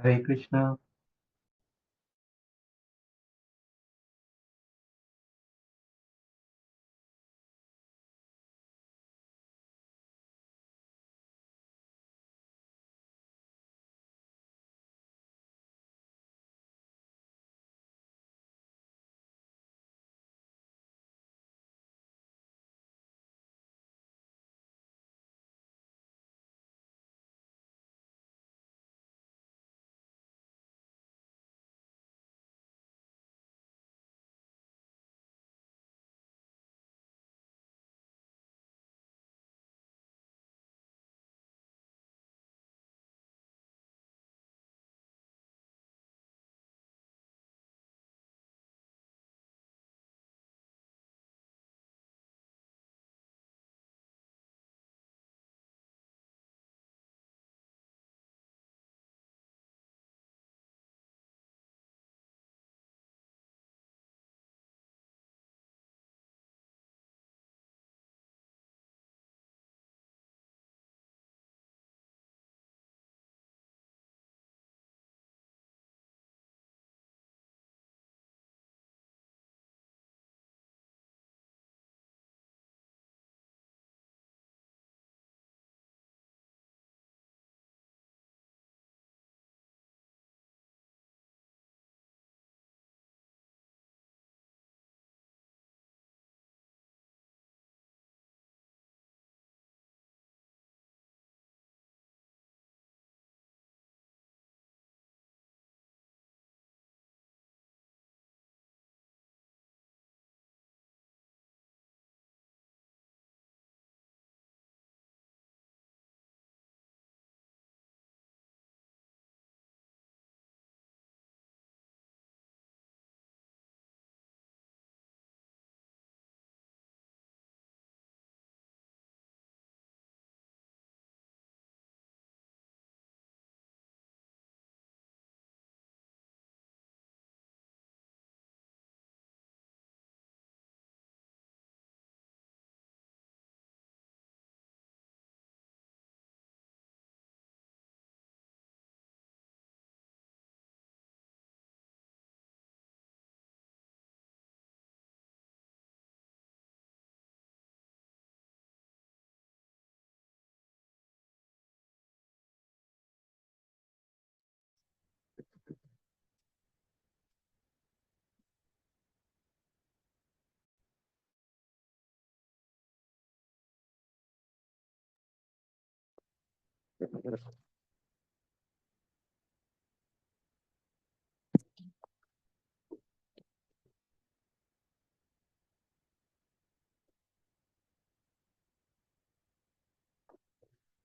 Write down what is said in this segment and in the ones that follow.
Hare Krishna.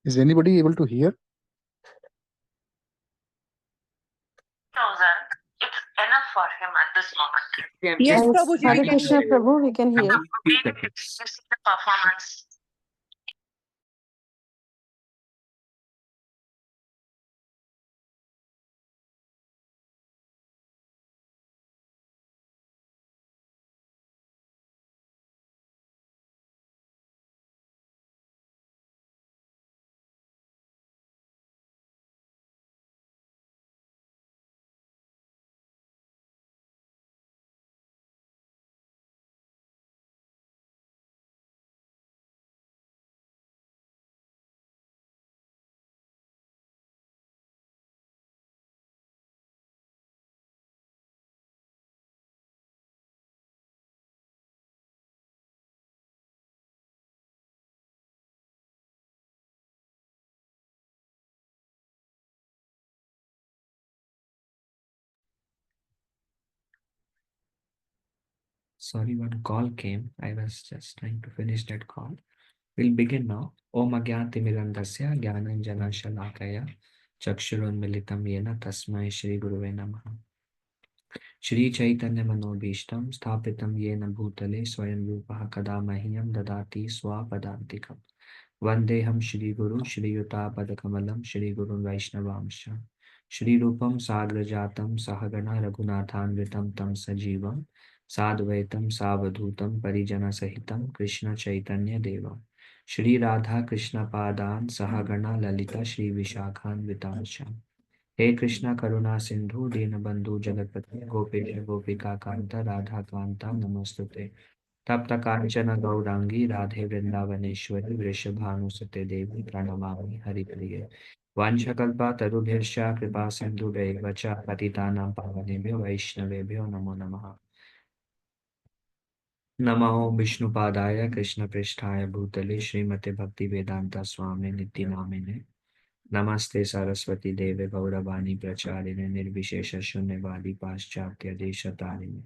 Is anybody able to hear? It's enough for him at this moment. Yes, Yes, Prabhuji, Hare we can Krishna, hear you. Prabhu, we can hear. You see the performance. Sorry, one call came. I was just trying to finish that call. We'll begin now. Om Agyantimirandasya Gyananjana Shalakaya Chakshurunmilitam Yena Tasmai Shri Guruve Namaha. Shri Chaitanya Manobishtam Sthapitam Yena Bhutale Swayam Rupaha Kada Mahyam Dadati Swapadantikam Vandeham Shri Guru Shri Yuta Padakamalam Shri Guru Vaishnavamsha Shri Rupam Sagrajatam Sahagana Raghunathanvitam Tam Sajivam Sadvaitam Savadhutam Parijana Sahitam Krishna Chaitanya Deva Shri Radha Krishna Padan Sahagana Lalita Shri Vishakhan Vitamsha हे कृष्णा करुणा सिंधु दीनबंधु जगतपते गोपेश गोपिका कांता राधा कांता नमस्तुते। तप्त कांचन गौरांगी राधे वृंदावनेश्वरी वृषभानुसुते देवी प्रणमामि हरिप्रिये। वाञ्छकल्पा तरुभ्यश्च कृपा सिन्धुभ्यैव च पतितानां पावनेभ्यो वैष्णवेभ्यो नमो नमः। नमो विष्णुपादाय कृष्णपृष्ठाय भूतले श्रीमते भक्तिवेदांता स्वामी नित्य नामिने। नमस्ते सरस्वती देवे गौरवाणी प्रचारिणे निर्विशेष शून्यवादी पाश्चात्य देशतारिणे।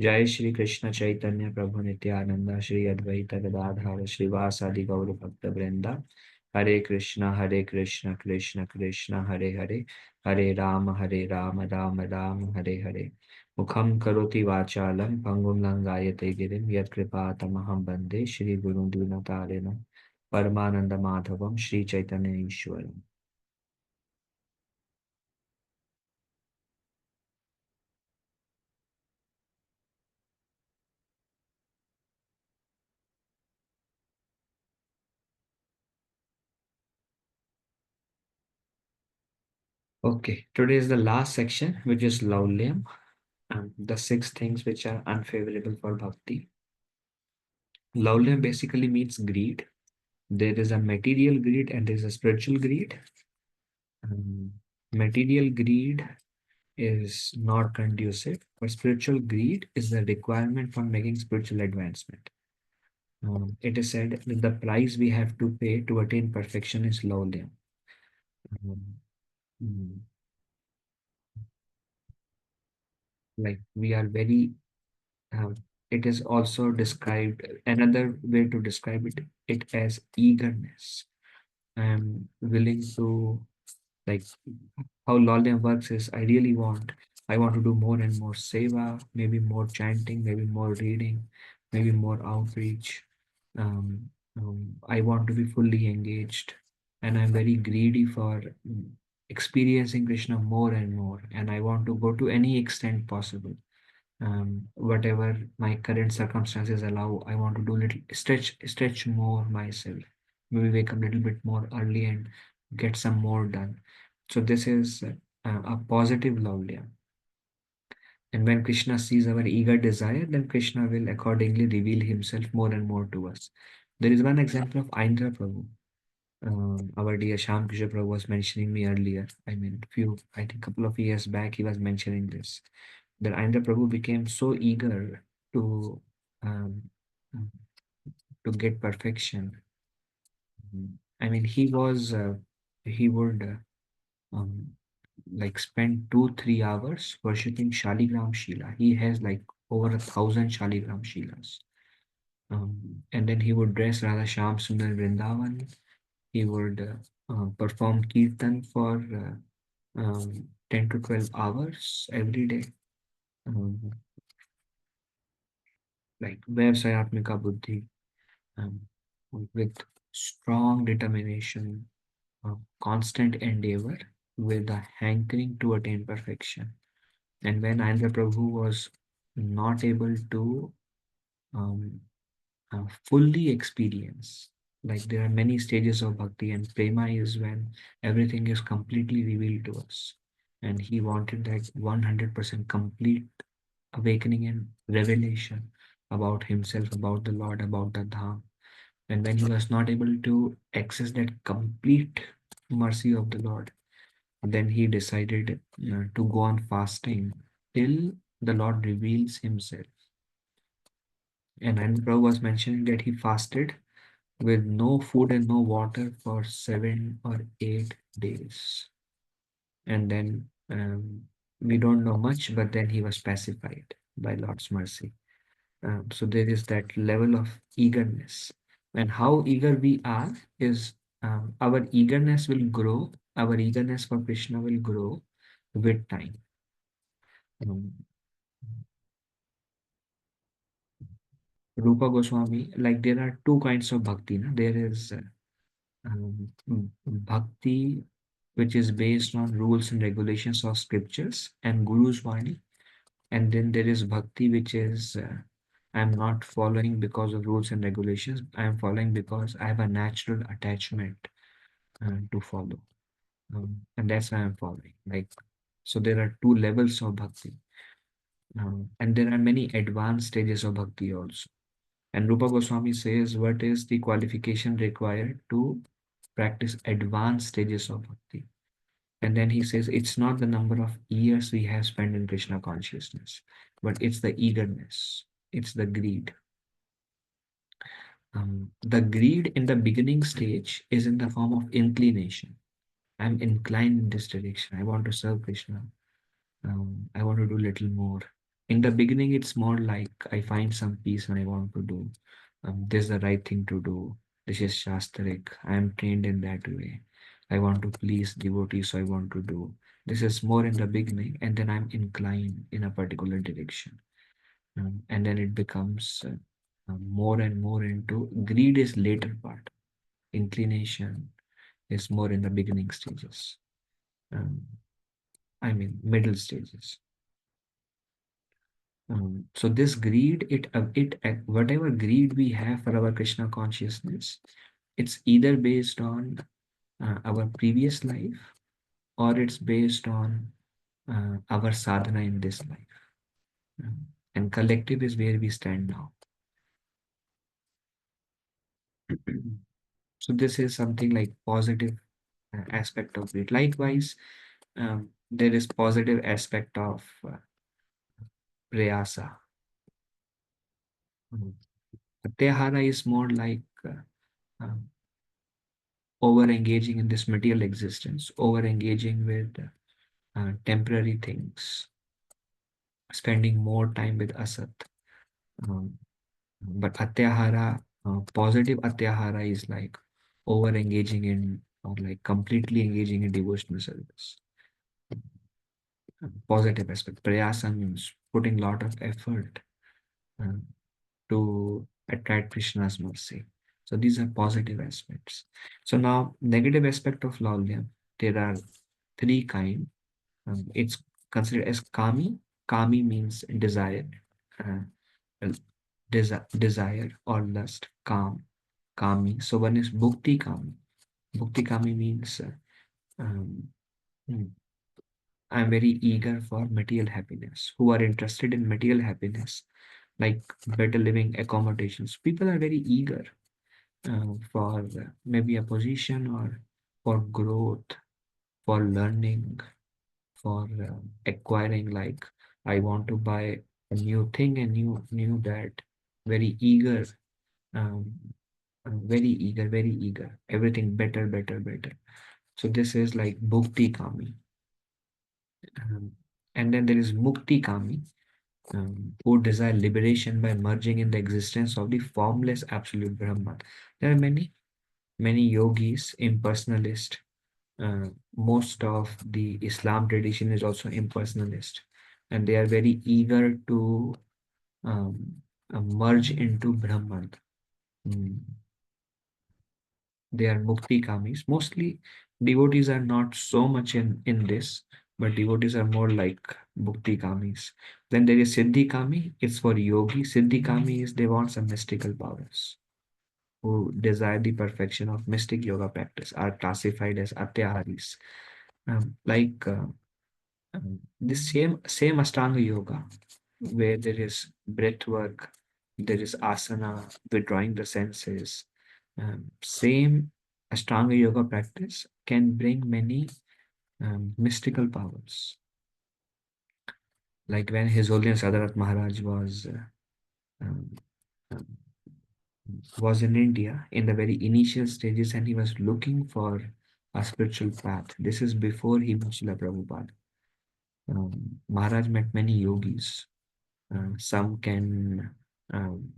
जय श्री कृष्ण चैतन्य प्रभु नित्यानंद श्री अद्वैत गदाधर श्रीवासादि गौर भक्त वृंदा। हरे कृष्ण कृष्ण कृष्ण हरे हरे, हरे राम राम राम हरे हरे। मुखं करोति वाचालं पङ्गुं लङ्घयते गिरिं यत्कृपातमहं वन्दे श्रीगुरुं दीनतारिणं परमानन्दमाधवं श्रीचैतन्यईश्वरम्। Okay, today is the last section, which is Laulyam, and the six things which are unfavorable for bhakti. Laulyam basically means greed. There is a material greed and there is a spiritual greed. Material greed is not conducive, but spiritual greed is the requirement for making spiritual advancement. It is said that the price we have to pay to attain perfection is Laulyam. Um, mm, like we are very uh, it is also described, another way to describe it as eagerness. I am willing to, like, how Lolem works is I want to do more and more seva, maybe more chanting, maybe more reading, maybe more outreach. um, I want to be fully engaged, and I'm very greedy for experiencing Krishna more and more, and I want to go to any extent possible. Whatever my current circumstances allow, I want to do little stretch more myself. Maybe wake up a little bit more early and get some more done. So this is a positive lavlya. And when Krishna sees our eager desire, then Krishna will accordingly reveal himself more and more to us. There is one example of Indra Prabhu. Our dear Sham Krishna Prabhu was mentioning me earlier. I mean, I think couple of years back, he was mentioning this, that Indra Prabhu became so eager to um, to get perfection. I mean, he would like spend 2-3 hours worshipping Shaligram Shila. He has like over 1,000 Shaligram Shilas. And then he would dress Radha Sham Sundar Vrindavan. He would perform kirtan for 10 to 12 hours every day. Like Vyavasayatmika Buddhi, um, with strong determination, constant endeavor, with a hankering to attain perfection. And when Andhra Prabhu was not able to um, fully experience, like there are many stages of bhakti, and prema is when everything is completely revealed to us. And he wanted that 100% complete awakening and revelation about himself, about the Lord, about the Dham. And when he was not able to access that complete mercy of the Lord, then he decided to go on fasting till the Lord reveals himself. And Prabhu was mentioning that he fasted with no food and no water for 7 or 8 days. And then we don't know much, but then he was pacified by Lord's mercy. So there is that level of eagerness. And how eager we are is our eagerness will grow, our eagerness for Krishna will grow with time. Um, Rupa Goswami, like there are two kinds of bhakti. Na? There is bhakti, which is based on rules and regulations of scriptures and Guru's Vani. And then there is bhakti, which is I'm not following because of rules and regulations. I am following because I have a natural attachment to follow. And that's why I'm following. Like, so there are two levels of bhakti, and there are many advanced stages of bhakti also. And Rupa Goswami says, what is the qualification required to practice advanced stages of bhakti? And then he says, it's not the number of years we have spent in Krishna consciousness, but it's the eagerness, it's the greed. The greed in the beginning stage is in the form of inclination. I'm inclined in this direction. I want to serve Krishna. I want to do little more. In the beginning, it's more like I find some peace and I want to do. This is the right thing to do. This is Shastric. I am trained in that way. I want to please devotees, so I want to do. This is more in the beginning, and then I'm inclined in a particular direction. And then it becomes more and more into greed is later part. Inclination is more in the beginning stages. Um, I mean, middle stages. So this greed, whatever greed we have for our Krishna consciousness, it's either based on our previous life or it's based on our sadhana in this life. And collective is where we stand now. So this is something like positive aspect of it. Likewise, there is positive aspect of prayasa. Pratyahara is more like um, over engaging in this material existence, over engaging with temporary things, spending more time with asat. Um, but atyahara, positive atyahara is like over engaging in or like completely engaging in devotional service. Positive aspect. Prayasa means putting lot of effort uh, to attract Krishna's mercy. So these are positive aspects. So now negative aspect of Laulyam, there are three kind. It's considered as kami. Kami means desire, uh, desire or lust. Kami. So one is bhukti kami. Bhukti kami means um, hmm, I'm very eager for material happiness. Who are interested in material happiness, like better living accommodations. People are very eager for maybe a position or for growth, for learning, for acquiring. Like I want to buy a new thing and new that. Very eager, um, very eager. Everything better, better, better. So this is like bhukti kami. And then there is mukti kami, who desire liberation by merging in the existence of the formless absolute Brahman. There are many yogis, impersonalist. Most of the Islam tradition is also impersonalist, and they are very eager to um, merge into Brahman. Mm. They are mukti kamis. Mostly devotees are not so much in this, but devotees are more like mukti kamis. Then there is siddhi kami. It's for yogi. Siddhi kami is they want some mystical powers. Who desire the perfection of mystic yoga practice are classified as atyaharis. Like the same Ashtanga yoga, where there is breath work, there is asana, withdrawing the senses. Same Ashtanga yoga practice can bring many mystical powers. Like when His Holiness Adarat Maharaj um, um, was in India in the very initial stages, and he was looking for a spiritual path. This is before he met Srila Prabhupada. Maharaj met many yogis. Some can um,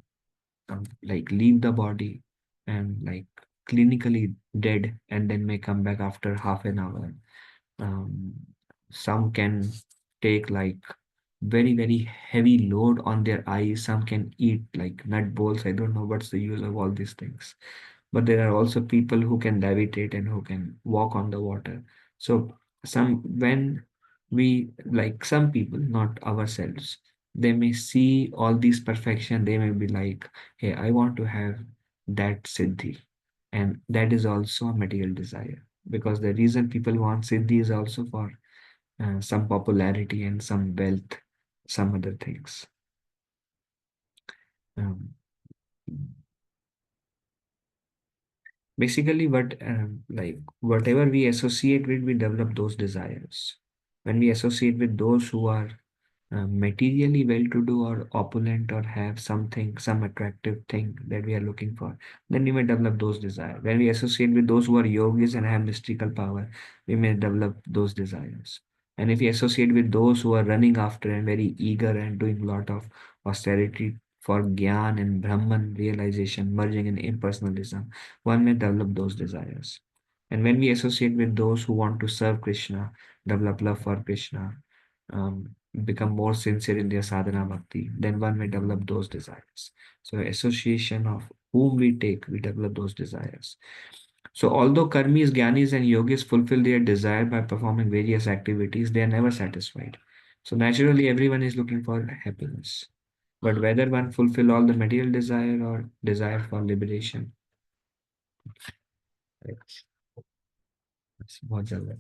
like leave the body and like clinically dead and then may come back after half an hour. Um, some can take like very heavy load on their eyes. Some can eat like nut bolts. I don't know what's the use of all these things. But there are also people who can levitate and who can walk on the water. So some when we like some people, not ourselves, they may see all these perfection. They may be like, hey, I want to have that siddhi. And that is also a material desire. because the reason people want Siddhi is also for some popularity and some wealth, some other things. Um, Basically, like whatever we associate with, we develop those desires. When we associate with those who are materially well-to-do or opulent or have something, some attractive thing that we are looking for, then we may develop those desires. When we associate with those who are yogis and have mystical power, we may develop those desires. And if we associate with those who are running after and very eager and doing a lot of austerity for Gyan and Brahman realization, merging in impersonalism, one may develop those desires. And when we associate with those who want to serve Krishna, develop love for Krishna, become more sincere in their sadhana bhakti, then one may develop those desires. So, association of whom we take, we develop those desires. So, although karmis, jnanis, and yogis fulfill their desire by performing various activities, they are never satisfied. So, naturally, everyone is looking for happiness. But whether one fulfill all the material desire or desire for liberation, बहुत ज्यादा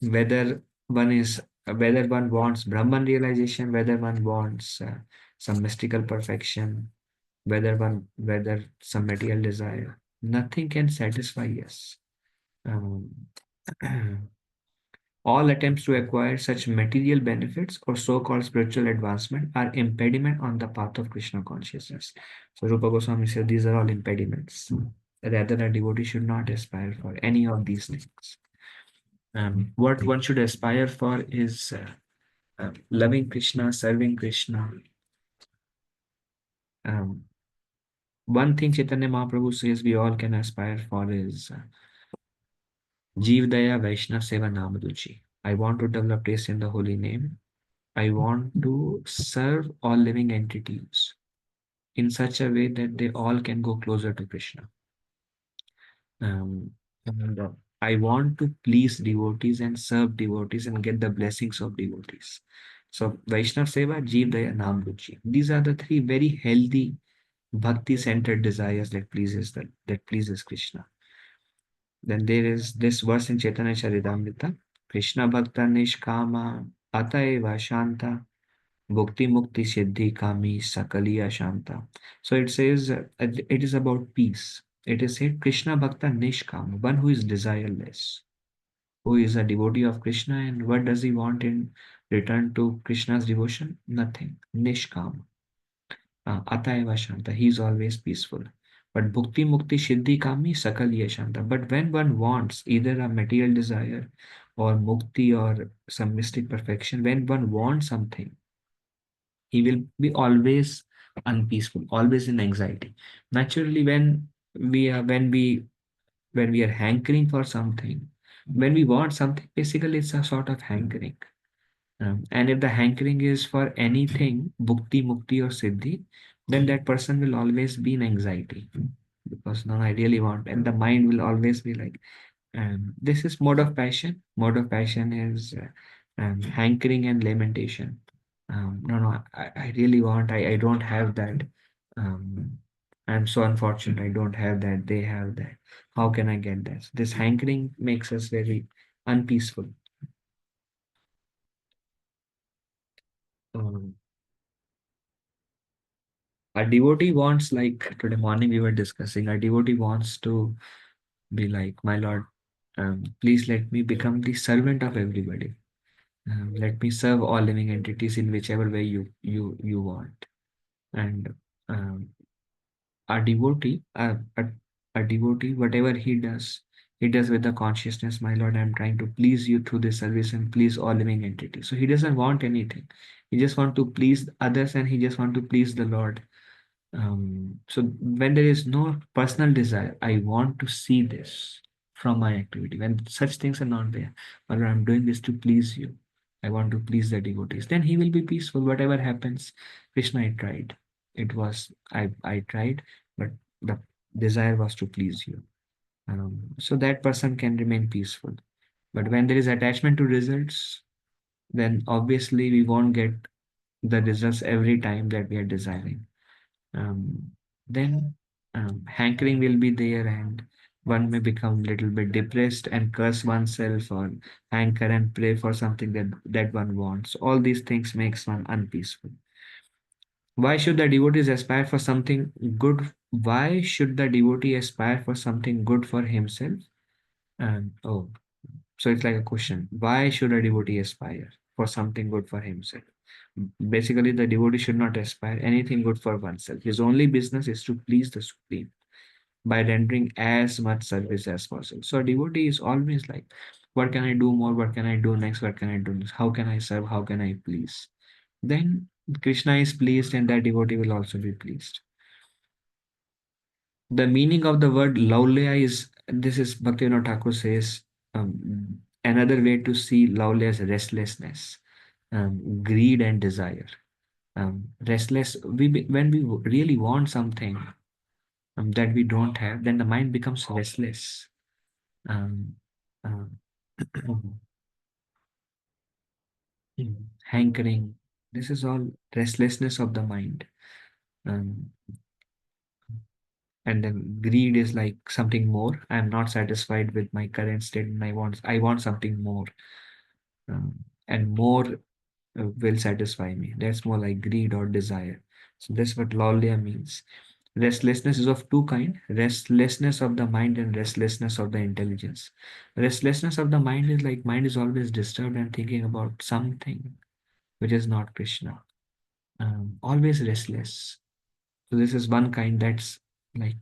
whether one is whether one wants Brahman realization, whether one wants some mystical perfection, whether some material desire, nothing can satisfy us. Um, all attempts to acquire such material benefits or so-called spiritual advancement are impediment on the path of Krishna consciousness. So Rupa Goswami said these are all impediments. Rather, a devotee should not aspire for any of these things. What one should aspire for is loving Krishna, serving Krishna. One thing Chaitanya Mahaprabhu says we all can aspire for is Jeev Daya Vaishnav Seva Namaduchi. I want to develop taste in the holy name. I want to serve all living entities in such a way that they all can go closer to Krishna. And I want to please devotees and serve devotees and get the blessings of devotees. So Vaishnav Seva, Jeev Daya, Nam Ruchi. These are the three very healthy bhakti-centered desires that pleases Krishna. Then there is this verse in Chaitanya Charitamrita, Krishna Bhakta Nishkama Ataeva Shanta Bhukti Mukti Siddhi Kami Sakaliya Shanta. So it says it is about peace. It is said Krishna Bhakta Nishkama, one who is desireless, who is a devotee of Krishna, and what does he want in return to Krishna's devotion? Nothing. Nishkama. Atayava Shanta. He is always peaceful. But Bhukti Mukti Siddhi Kami Sakaliya Shanta. But when one wants either a material desire or mukti or some mystic perfection, when one wants something, he will be always unpeaceful, always in anxiety. Naturally, when we are hankering for something, when we want something, basically it's a sort of hankering. And if the hankering is for anything, bhukti, mukti, or siddhi, then that person will always be in anxiety because no, I really want, and the mind will always be like, this is mode of passion. Mode of passion is hankering and lamentation. No, I really want, I don't have that. Um, I'm so unfortunate, I don't have that. They have that. How can I get that? This hankering makes us very unpeaceful. Um, a devotee wants, like today morning we were discussing, a devotee wants to be like, my Lord, please let me become the servant of everybody. Let me serve all living entities in whichever way you want. And um, a devotee, a devotee, whatever he does with the consciousness, my Lord, I'm trying to please you through this service and please all living entities. So he doesn't want anything. He just want to please others and he just want to please the Lord. So when there is no personal desire, I want to see this from my activity. When such things are not there, but I'm doing this to please you. I want to please the devotees. Then he will be peaceful. Whatever happens, Krishna, I tried. I tried, but the desire was to please you. So that person can remain peaceful. But when there is attachment to results, then obviously we won't get the results every time that we are desiring. Then hankering will be there and one may become little bit depressed and curse oneself or hanker and pray for something that one wants. All these things makes one unpeaceful. Why should the devotees aspire for something good? Why should the devotee aspire for something good for himself? Oh, so it's like a question. Why should a devotee aspire for something good for himself? Basically, the devotee should not aspire anything good for oneself. His only business is to please the Supreme by rendering as much service as possible. So a devotee is always like, what can I do more? What can I do next? What can I do next? How can I serve? How can I please? Then Krishna is pleased and that devotee will also be pleased. The meaning of the word Laulya is, this is Bhaktivinoda Thakur says, another way to see Laulya as restlessness, greed and desire. Restless, when we really want something that we don't have, then the mind becomes restless. Um, um, Hankering, this is all restlessness of the mind. Um, and then greed is like something more. I'm not satisfied with my current state and I want something more. And more will satisfy me. That's more like greed or desire. So that's what laulya means. Restlessness is of two kinds: restlessness of the mind and restlessness of the intelligence. Restlessness of the mind is like mind is always disturbed and thinking about something which is not Krishna. Always restless. So this is one kind that's like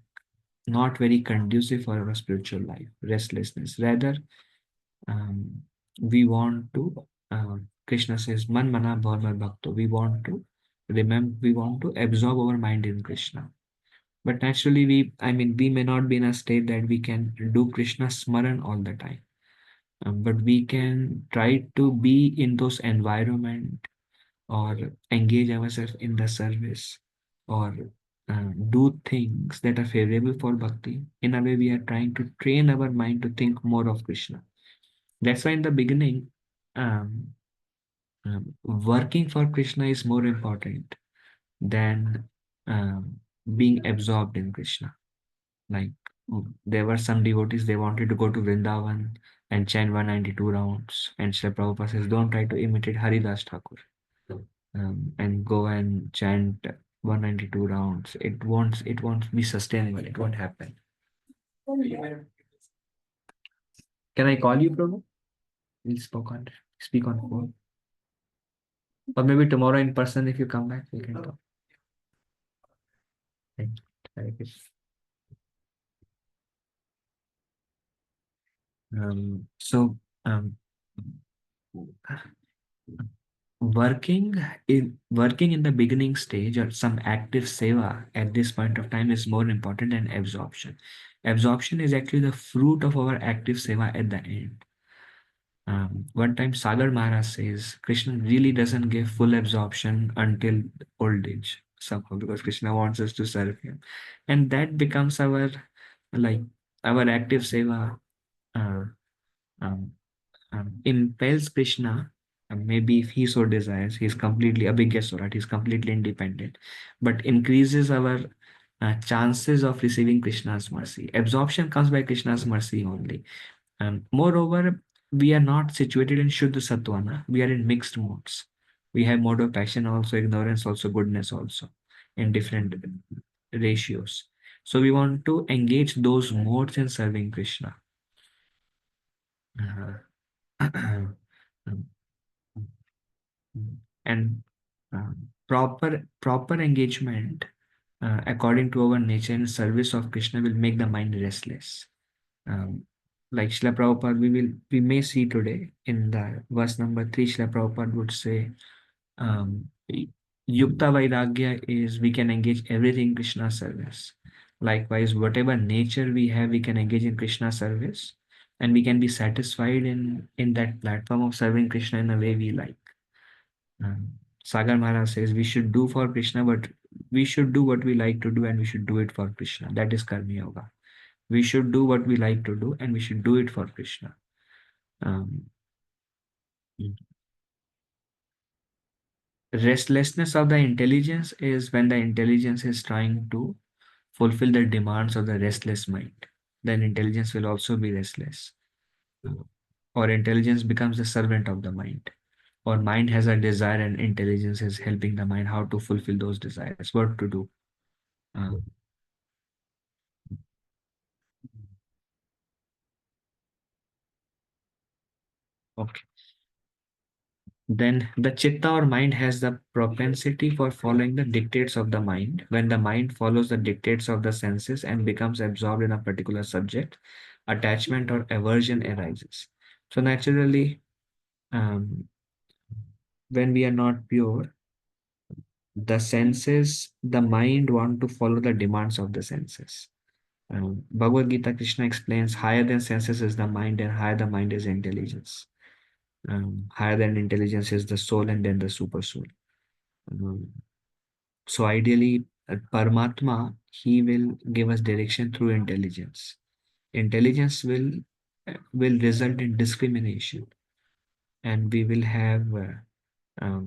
not very conducive for our spiritual life. Restlessness. Rather, um, we want to. Krishna says, "Man mana bhava bhakto." We want to remember. We want to absorb our mind in Krishna. But naturally, we may not be in a state that we can do Krishna Smaran all the time. But we can try to be in those environment or engage ourselves in the service or do things that are favorable for bhakti. In a way, we are trying to train our mind to think more of Krishna. That's why in the beginning, um, working for Krishna is more important than being absorbed in Krishna. Like there were some devotees, they wanted to go to Vrindavan and chant 192 rounds. And Srila Prabhupada says, don't try to imitate Haridas Thakur and go and chant 192 rounds. It won't be sustainable. It won't happen. Can I call you, Prabhu? We'll speak on phone. Or maybe tomorrow in person if you come back, we can talk. Thank you. Hare Krishna. So working in the beginning stage or some active seva at this point of time is more important than absorption. Absorption is actually the fruit of our active seva at the end. One time Sagar Maharaj says Krishna really doesn't give full absorption until old age somehow because Krishna wants us to serve him, and that becomes our like our active seva. Uh, um, Impels Krishna. Maybe if he so desires, he's completely a big Surat, he's completely independent, but increases our chances of receiving Krishna's mercy. Absorption comes by Krishna's mercy only. Moreover, we are not situated in Shuddha Sattvana, we are in mixed modes. We have mode of passion also, ignorance also, goodness also, in different ratios. So we want to engage those modes in serving Krishna. Um, and proper engagement according to our nature in service of Krishna will make the mind restless. Like Srila Prabhupada, we may see today in the verse number 3, Srila Prabhupada would say, Yukta Vairagya is we can engage everything in Krishna service. Likewise, whatever nature we have, we can engage in Krishna service, and we can be satisfied in that platform of serving Krishna in a way we like. Sagar Maharaj says we should do for Krishna, but we should do what we like to do and we should do it for Krishna. That is Karma Yoga. We should do what we like to do and we should do it for Krishna. Um, Restlessness of the intelligence is when the intelligence is trying to fulfill the demands of the restless mind. then intelligence will also be restless. Or intelligence becomes the servant of the mind. Or mind has a desire and intelligence is helping the mind how to fulfill those desires, what to do. Uh, okay. Then the chitta or mind has the propensity for following the dictates of the mind. When the mind follows the dictates of the senses and becomes absorbed in a particular subject, attachment or aversion arises. So naturally, um, when we are not pure, the senses, the mind want to follow the demands of the senses. Bhagavad Gita, Krishna explains higher than senses is the mind, and higher the mind is intelligence. Higher than intelligence is the soul, and then the super soul. Um, so ideally, Paramatma, he will give us direction through intelligence. Intelligence will result in discrimination, and we will have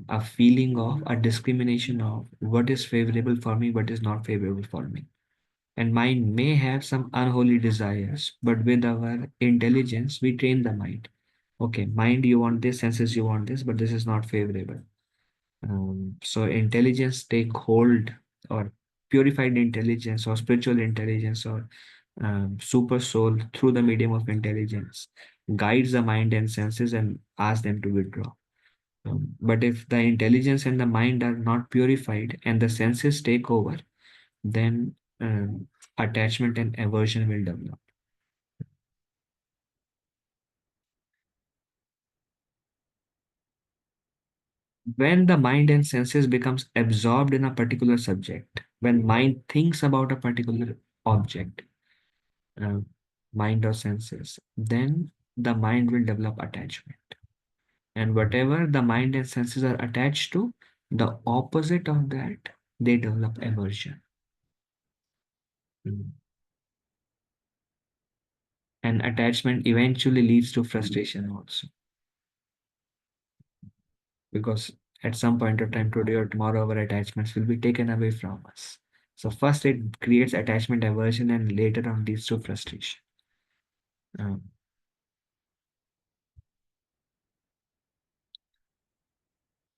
a feeling of a discrimination of what is favorable for me, what is not favorable for me. And mind may have some unholy desires, but with our intelligence, we train the mind. Okay, mind, you want this, senses, you want this, but this is not favorable. So intelligence take hold, or purified intelligence or spiritual intelligence or super soul through the medium of intelligence guides the mind and senses and asks them to withdraw. But if the intelligence and the mind are not purified and the senses take over, then attachment and aversion will develop. When the mind and senses becomes absorbed in a particular subject, when mind thinks about a particular object, uh, mind or senses, then the mind will develop attachment. And whatever the mind and senses are attached to, the opposite of that, they develop aversion. Mm. And attachment eventually leads to frustration also. Because at some point of time, today or tomorrow, our attachments will be taken away from us. So first it creates attachment aversion and later on leads to frustration. Um,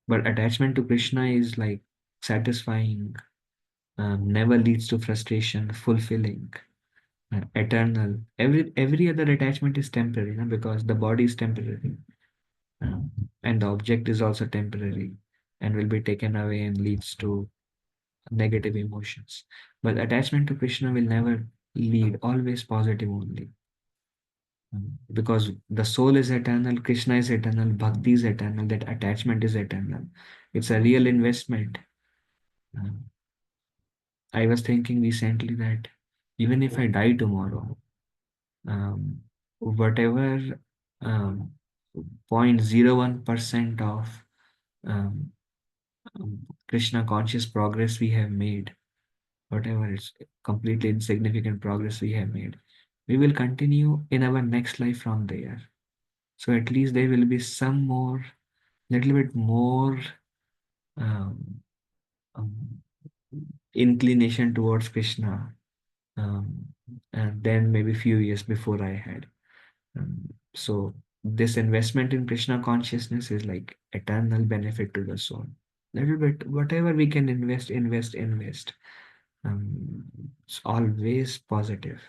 but attachment to Krishna is like satisfying, never leads to frustration, fulfilling, eternal. Every other attachment is temporary, no? Because the body is temporary, um, and the object is also temporary, and will be taken away and leads to negative emotions. But attachment to Krishna will never lead, always positive only. Because the soul is eternal, Krishna is eternal, Bhakti is eternal, that attachment is eternal. It's a real investment. Um, I was thinking recently that even if I die tomorrow, whatever um, 0.01% of um, Krishna conscious progress we have made, whatever is completely insignificant progress we have made, we will continue in our next life from there. So at least there will be some more, little bit more um, um, inclination towards Krishna, um, and then maybe few years before I had. So this investment in Krishna consciousness is like eternal benefit to the soul. Little bit, whatever we can invest. Um, it's always positive.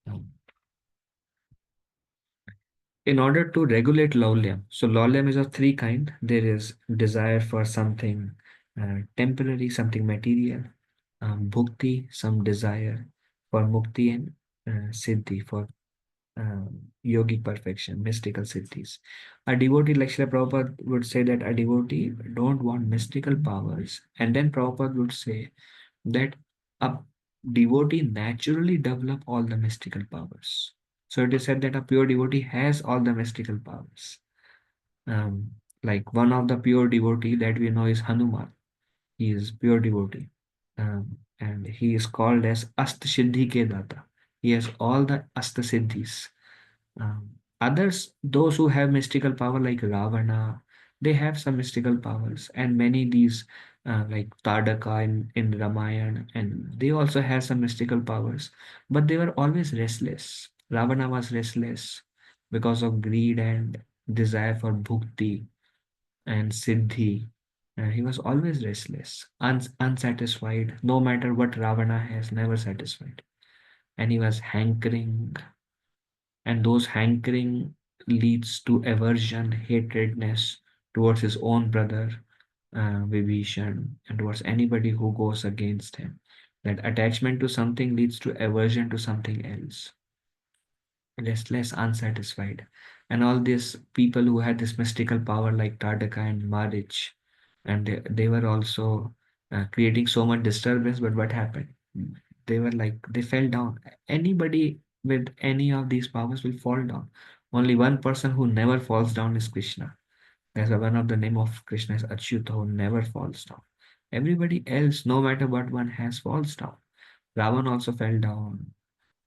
Um, in order to regulate laulyam, so laulyam is of three kind. There is desire for something temporary, something material. Bhukti, some desire for mukti, and siddhi, for yogic perfection, mystical siddhis. A devotee, like Srila Prabhupada would say that a devotee don't want mystical powers. And then Prabhupada would say that a devotee naturally develop all the mystical powers. So it is said that a pure devotee has all the mystical powers. Um, like one of the pure devotee that we know is Hanuman. He is pure devotee. And he is called as Ast Siddhi Ke Data. He has all the Asta Siddhis. Others, those who have mystical power like Ravana, they have some mystical powers, and many these like Tadaka in Ramayana, and they also had some mystical powers, but they were always restless. Ravana was restless because of greed and desire for bhukti and siddhi. He was always restless, unsatisfied, no matter what Ravana has, never satisfied. And he was hankering, and those hankering leads to aversion, hatredness towards his own brother, Vibhishan, and towards anybody who goes against him. That attachment to something leads to aversion to something else, restless, unsatisfied. And all these people who had this mystical power, like Tardaka and Marich, and they were also creating so much disturbance. But what happened? They were like, they fell down. Anybody with any of these powers will fall down. Only one person who never falls down is Krishna. That's why one of the name of Krishna is Achyuta, who never falls down. Everybody else, no matter what one has, falls down. Ravan also fell down.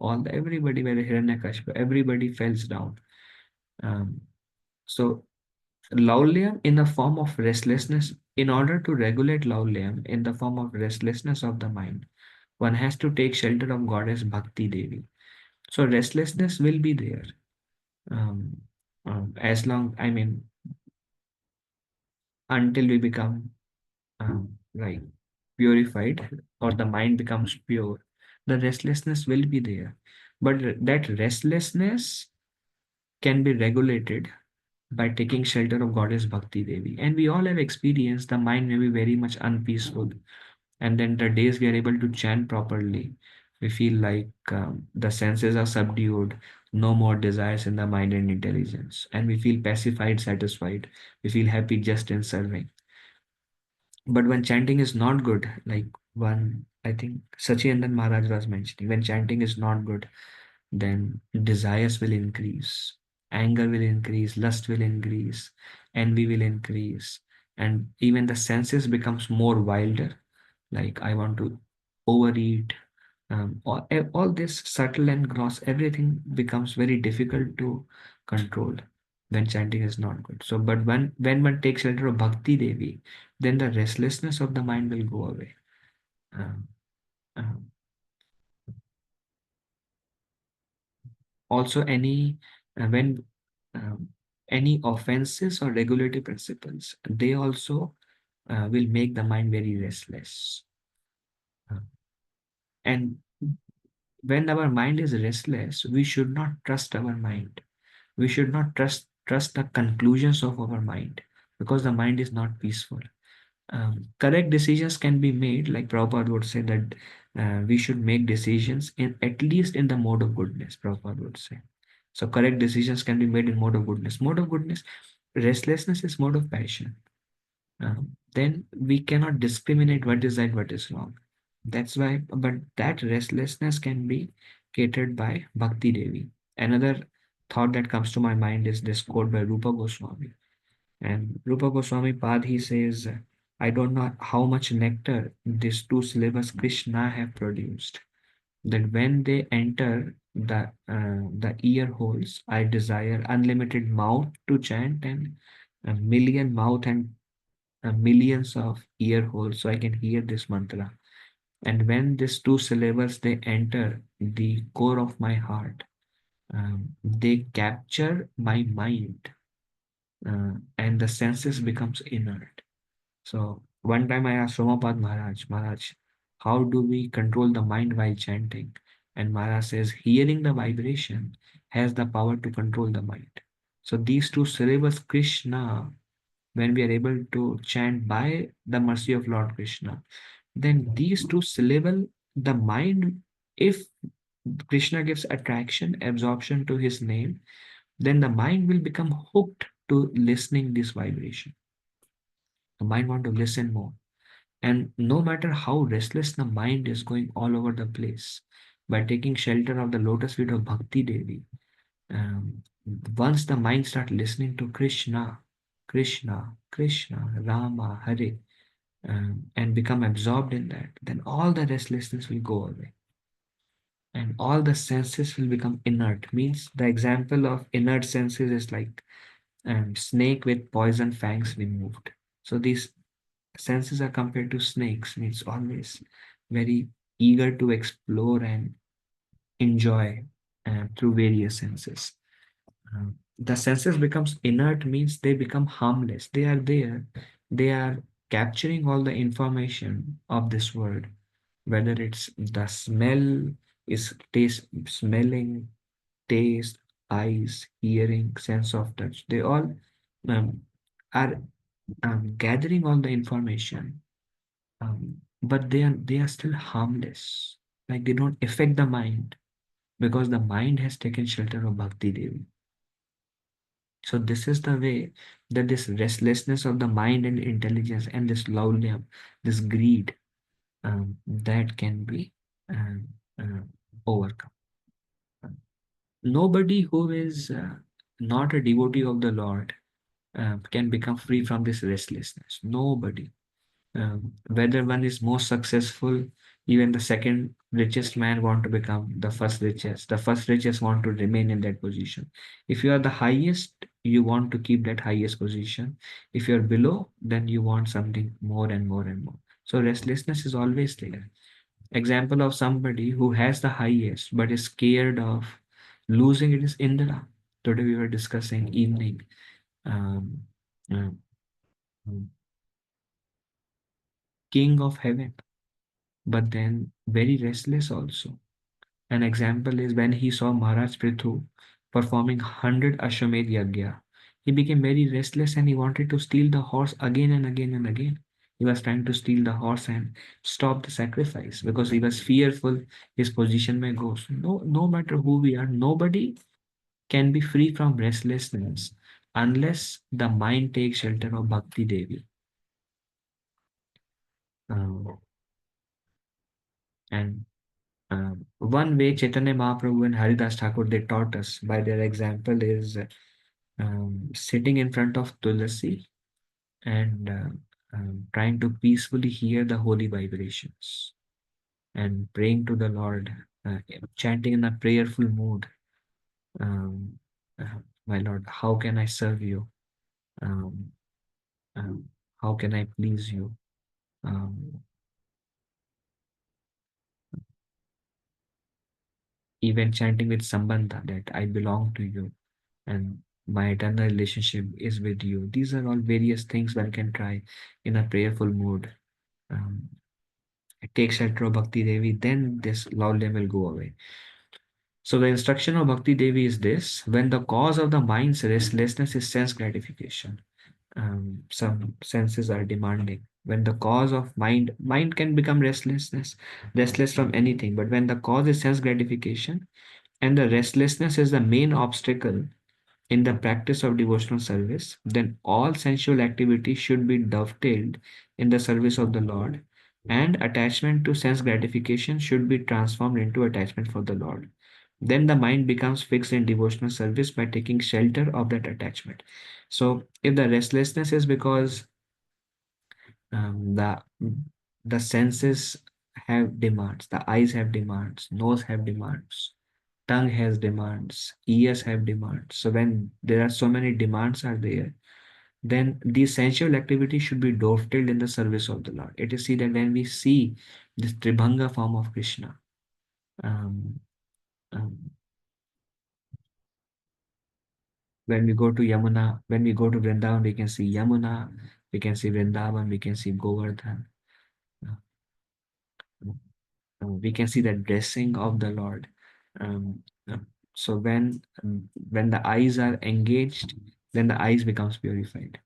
Everybody, whether Hiranyakashipu, everybody falls down. Um, so Laulyam in the form of restlessness, in order to regulate Laulyam in the form of restlessness of the mind, one has to take shelter of goddess Bhakti Devi. So restlessness will be there. Um, as long, I mean, until we become like purified, or the mind becomes pure, the restlessness will be there. But that restlessness can be regulated by taking shelter of goddess Bhakti Devi. And we all have experienced the mind may be very much unpeaceful. And then the days we are able to chant properly, we feel like the senses are subdued, no more desires in the mind and intelligence. And we feel pacified, satisfied. We feel happy just in serving. But when chanting is not good, like one, I think Sachidanand Maharaj was mentioning, when chanting is not good, then desires will increase, anger will increase, lust will increase, envy will increase, and even the senses becomes more wilder. Like I want to overeat. All this subtle and gross, everything becomes very difficult to control when chanting is not good. So, but when one takes shelter of Bhakti Devi, then the restlessness of the mind will go away. Um, um, Also, when um, any offenses or regulatory principles, they also will make the mind very restless. Uh, and when our mind is restless, we should not trust our mind. We should not trust the conclusions of our mind, because the mind is not peaceful. Correct decisions can be made, like Prabhupada would say that we should make decisions in at least in the mode of goodness, Prabhupada would say. So correct decisions can be made in mode of goodness. Mode of goodness, restlessness is mode of passion. Then we cannot discriminate what is right, what is wrong. That's why, but that restlessness can be catered by Bhakti Devi. Another thought that comes to my mind is this quote by Rupa Goswami. And Rupa Goswami Pad, he says, I don't know how much nectar these two syllables Krishna have produced. That when they enter the ear holes, I desire unlimited mouth to chant, and a million mouth and millions of ear holes so I can hear this mantra. And when these two syllables they enter the core of my heart, they capture my mind, and the senses becomes inert. So one time I asked Somapad Maharaj, how do we control the mind while chanting? And Maharaj says, hearing the vibration has the power to control the mind. So these two syllables, Krishna, when we are able to chant by the mercy of Lord Krishna, then these two syllables, the mind, if Krishna gives attraction, absorption to his name, then the mind will become hooked to listening this vibration. The mind want to listen more. And no matter how restless the mind is going all over the place, by taking shelter of the lotus feet of Bhakti Devi, um, once the mind start listening to Krishna, Krishna, Krishna, Rama, Hare, and become absorbed in that, then all the restlessness will go away. And all the senses will become inert. Means the example of inert senses is like snake with poison fangs removed. So these senses are compared to snakes, means always very eager to explore and enjoy through various senses. The senses becomes inert means they become harmless. They are there. They are capturing all the information of this world, whether it's the smell is taste, smelling, taste, eyes, hearing, sense of touch. They all um, are gathering all the information, but they are still harmless. Like they don't affect the mind because the mind has taken shelter of Bhakti Devi. So this is the way that this restlessness of the mind and intelligence and this laulyam, this greed, that can be um, uh, overcome. Nobody who is not a devotee of the Lord can become free from this restlessness. Nobody. Whether one is most successful, even the second richest man want to become the first richest. The first richest want to remain in that position. If you are the highest, you want to keep that highest position. If you're below, then you want something more and more and more. So restlessness is always there. Example of somebody who has the highest but is scared of losing it is Indra. Today we were discussing evening. Um, um, King of heaven, but then very restless also. An example is when he saw Maharaj Prithu performing 100 Ashwamedh Yagya. He became very restless and he wanted to steal the horse again and again and again. He was trying to steal the horse and stop the sacrifice because he was fearful his position may go. So no matter who we are, nobody can be free from restlessness unless the mind takes shelter of Bhakti Devi. Uh, and One way Chaitanya Mahaprabhu and Haridas Thakur they taught us by their example is sitting in front of Tulasi and trying to peacefully hear the holy vibrations and praying to the Lord, chanting in a prayerful mood. Um, my Lord, how can I serve you? Um, um, how can I please you? Um, Even chanting with Sambandha that I belong to you and my eternal relationship is with you. These are all various things one can try in a prayerful mood. Um, Take shelter of Bhakti Devi, then this loudness will go away. So the instruction of Bhakti Devi is this: when the cause of the mind's restlessness is sense gratification, some senses are demanding. When the cause of mind can become restless from anything. But when the cause is sense gratification, and the restlessness is the main obstacle in the practice of devotional service, then all sensual activity should be dovetailed in the service of the Lord, and attachment to sense gratification should be transformed into attachment for the Lord. Then the mind becomes fixed in devotional service by taking shelter of that attachment. So, if the restlessness is because um, the the senses have demands, the eyes have demands, nose have demands, tongue has demands, ears have demands. So when there are so many demands are there, then the sensual activity should be dovetailed in the service of the Lord. It is see that when we see this Tribhanga form of Krishna, um, um, when we go to Yamuna, when we go to Vrindavan, we can see Yamuna, we can see Vrindavan, we can see Govardhan. Uh, we can see the dressing of the Lord. Um, uh, so when the eyes are engaged, then the eyes becomes purified.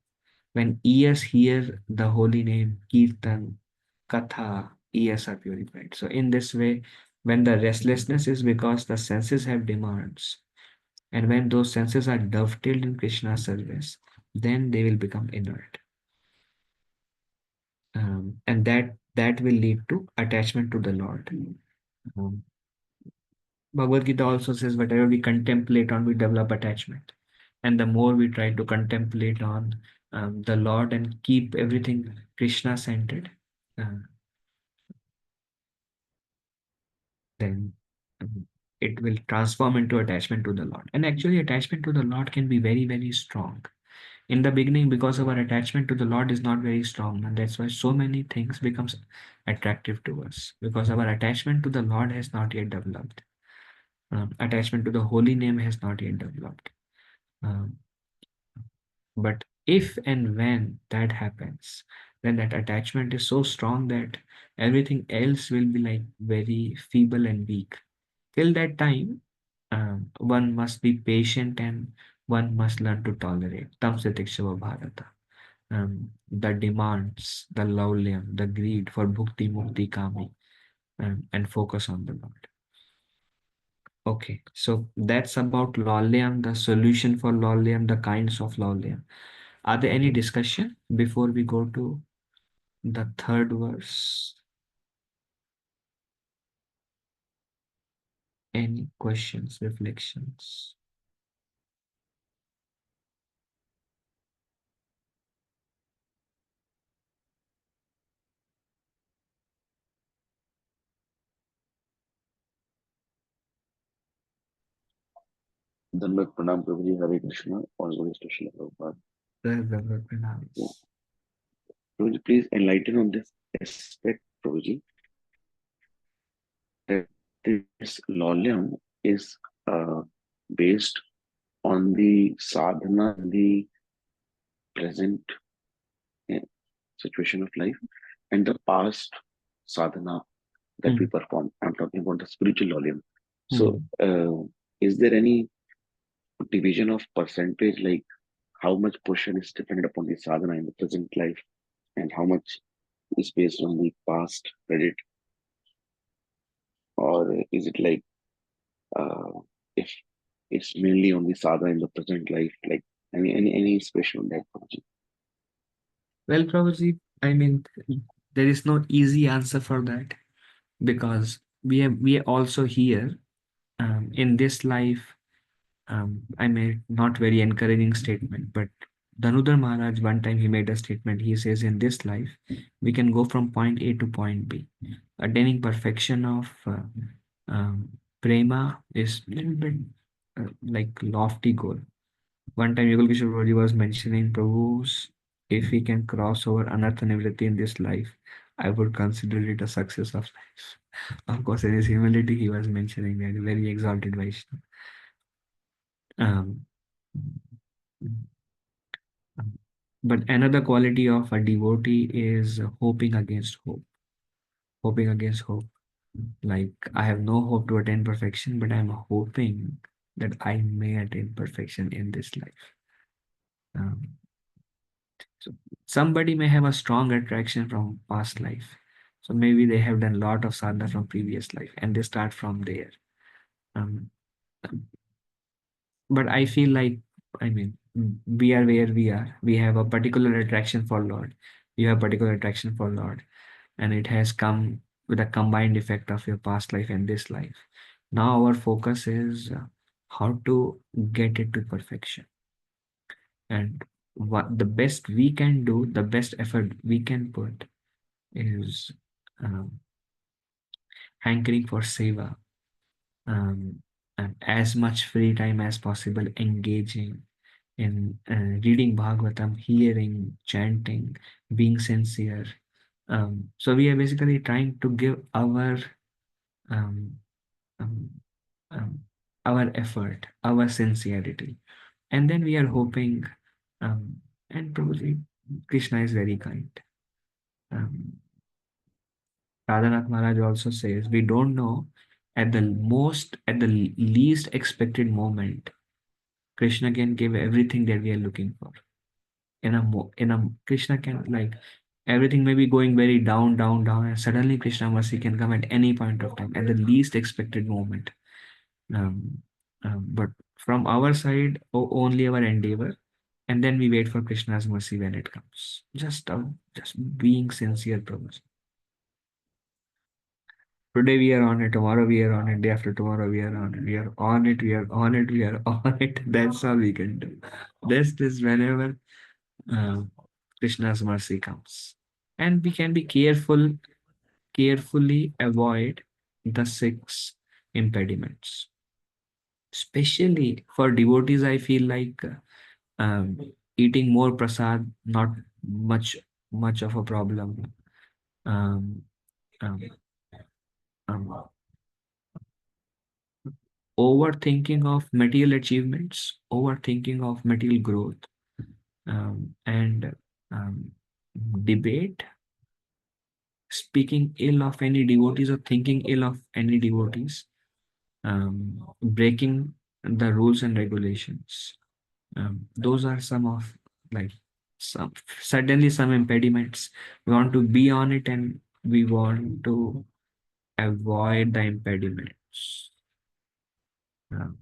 When ears hear the holy name, Kirtan, Katha, ears are purified. So in this way, when the restlessness is because the senses have demands, and when those senses are dovetailed in Krishna's service, then they will become inert. And that will lead to attachment to the Lord. Um, Bhagavad Gita also says, whatever we contemplate on, we develop attachment. And the more we try to contemplate on the Lord and keep everything Krishna centered, uh, then it will transform into attachment to the Lord. And actually, attachment to the Lord can be very, very strong. In the beginning, because our attachment to the Lord is not very strong, and that's why so many things becomes attractive to us, because our attachment to the Lord has not yet developed. Attachment to the holy name has not yet developed. Um, but if and when that happens, then that attachment is so strong that everything else will be like very feeble and weak. Till that time, one must be patient and one must learn to tolerate. Tam Sitikshava Bharata. The demands, the laulyam, the greed for bhukti, mukti, kami, and focus on the Lord. Okay, so that's about laulyam, the solution for laulyam, the kinds of laulyam. Are there any discussion before we go to the third verse? Any questions, reflections? Dhanvat Pranam Prabhuji, Hare Krishna, all glories to Srila Prabhupada. Prabhuji, please enlighten on this aspect, Prabhuji, that this Lolyam is based on the sadhana, the present eh, situation of life, and the past sadhana that we perform. I'm talking about the spiritual Lolyam. So, is there any division of percentage, like how much portion is dependent upon the sadhana in the present life, and how much is based on the past credit, or is it like uh, if it's mainly on the sadhana in the present life, like any special on that, Prabhuji? Well, Prabhuji, I mean, there is no easy answer for that, because we are also here in this life. I made not very encouraging statement, but Dhanudhar Maharaj one time he made a statement. He says, in this life we can go from point A to point B. Attaining perfection of prema is little bit like lofty goal. One time Yugal Kishore Prabhuji was mentioning, Prabhu's, if we can cross over anartha nivritti in this life, I would consider it a success of life. Of course, in his humility, he was mentioning that very exalted Vaishnava. Um, but another quality of a devotee is hoping against hope. Hoping against hope. Like, I have no hope to attain perfection, but I'm hoping that I may attain perfection in this life. So somebody may have a strong attraction from past life. So maybe they have done a lot of sadhana from previous life and they start from there. Um, but I feel like, I mean, we are where we are. We have a particular attraction for Lord. You have particular attraction for Lord, and it has come with a combined effect of your past life and this life. Now our focus is how to get it to perfection. And what the best we can do, the best effort we can put is um, hankering for seva, and as much free time as possible engaging in reading Bhagavatam, hearing, chanting, being sincere. So we are basically trying to give um, um, um, our effort, our sincerity, and then we are hoping, and probably Krishna is very kind. Radhanath Maharaj also says, we don't know at the least expected moment, Krishna can give everything that we are looking for. Krishna can, like, everything may be going very down, down, down, and suddenly Krishna mercy can come at any point of time, at the least expected moment. Um, but from our side, only our endeavor, and then we wait for Krishna's mercy when it comes. Just being sincere, Prabhu. Today we are on it, tomorrow we are on it, day after tomorrow we are on it. We are on it, we are on it, we are on it. That's all we can do. This whenever uh, Krishna's mercy comes. And we can be carefully avoid the six impediments. Especially for devotees, I feel like eating more prasad, not much of a problem. Um, um, um, Overthinking of material achievements, overthinking of material growth, and um, debate, speaking ill of any devotees or thinking ill of any devotees, breaking the rules and regulations. Those are some of, like, some, certainly some impediments. We want to be on it, and we want to avoid the impediments. Um,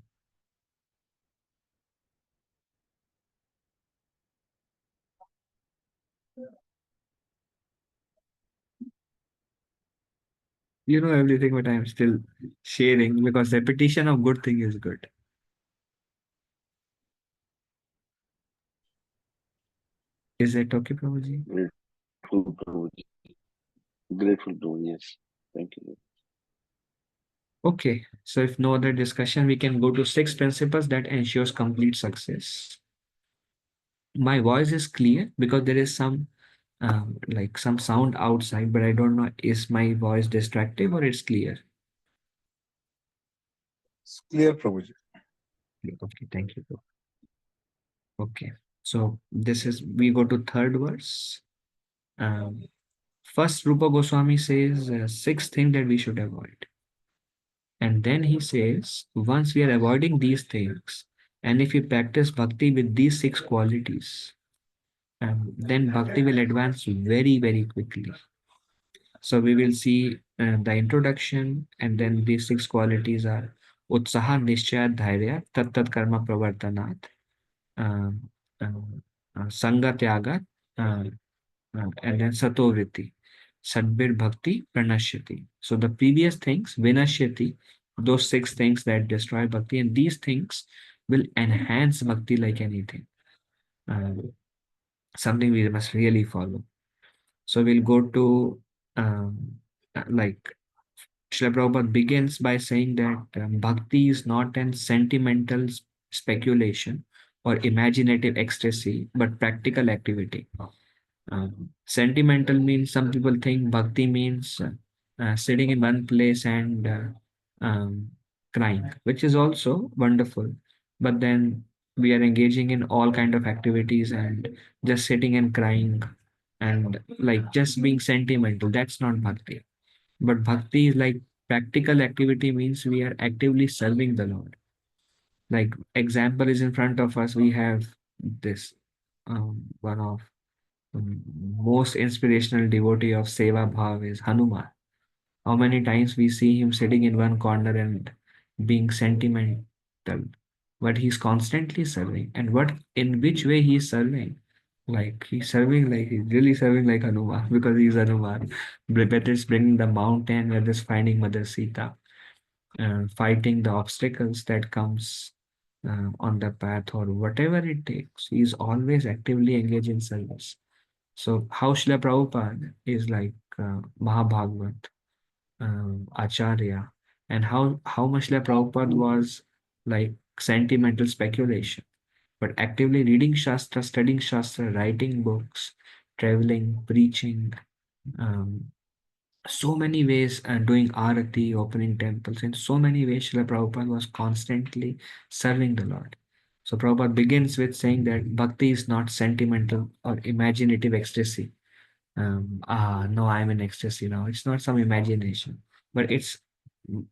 you know everything, but I'm still sharing because repetition of good thing is good. Is it okay, Prabhuji? Grateful, Prabhuji. Grateful, Prabhu. Yes. Thank you. Okay, so if no other discussion, we can go to 6 principles that ensures complete success. My voice is clear because there is some like some sound outside, but I don't know, is my voice distractive or it's clear? It's clear, Prabhuji. Okay, thank you. Okay, so this is, we go to third verse. Um, First, Rupa Goswami says 6 things that we should avoid. And then he says, once we are avoiding these things, and if we practice bhakti with these 6 qualities, then bhakti will advance very, very quickly. So we will see the introduction, and then these 6 qualities are Utsaha, Nishchaya, Dhairya, Tat Tat Karma Pravartanat, um, Sanga Tyaga, and then Satovritti, Sadbir Bhakti, Pranashyati. So the previous things, Vinashyati, those 6 things that destroy bhakti, and these things will enhance bhakti like anything. Something we must really follow. So we'll go to like Srila Prabhupada begins by saying that bhakti is not an sentimental speculation or imaginative ecstasy, but practical activity. Sentimental means, some people think bhakti means sitting in one place and crying, which is also wonderful. But then we are engaging in all kind of activities and just sitting and crying and like just being sentimental. That's not bhakti. But bhakti is like practical activity, means we are actively serving the Lord. Like example is in front of us. We have this one of most inspirational devotee of Seva Bhav is Hanuman. How many times we see him sitting in one corner and being sentimental, but he's constantly serving. And what, in which way he's serving? Like he's really serving like Hanuman because he's Hanuman. Whether it's bringing the mountain, whether it's finding Mother Sita, fighting the obstacles that comes on the path, or whatever it takes, he's always actively engaged in service. So how Srila Prabhupada is like Mahabhagavat, Acharya, and how much Srila Prabhupada was like sentimental speculation, but actively reading Shastra, studying Shastra, writing books, traveling, preaching, um, so many ways, and doing arati, opening temples, in so many ways, Srila Prabhupada was constantly serving the Lord. So Prabhupada begins with saying that bhakti is not sentimental or imaginative ecstasy. No, I'm in ecstasy now. It's not some imagination, but it's,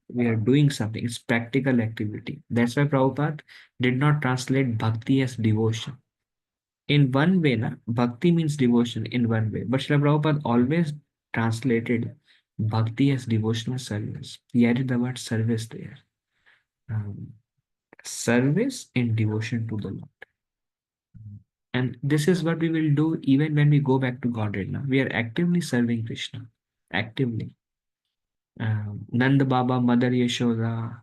we are doing something. It's practical activity. That's why Prabhupada did not translate bhakti as devotion. In one way, na, bhakti means devotion in one way, but Srila Prabhupada always translated bhakti as devotional service. He added the word service there. Um, Service in devotion to the Lord. And this is what we will do even when we go back to Godhead now. We are actively serving Krishna. Actively. Nanda Baba, Mother Yashoda,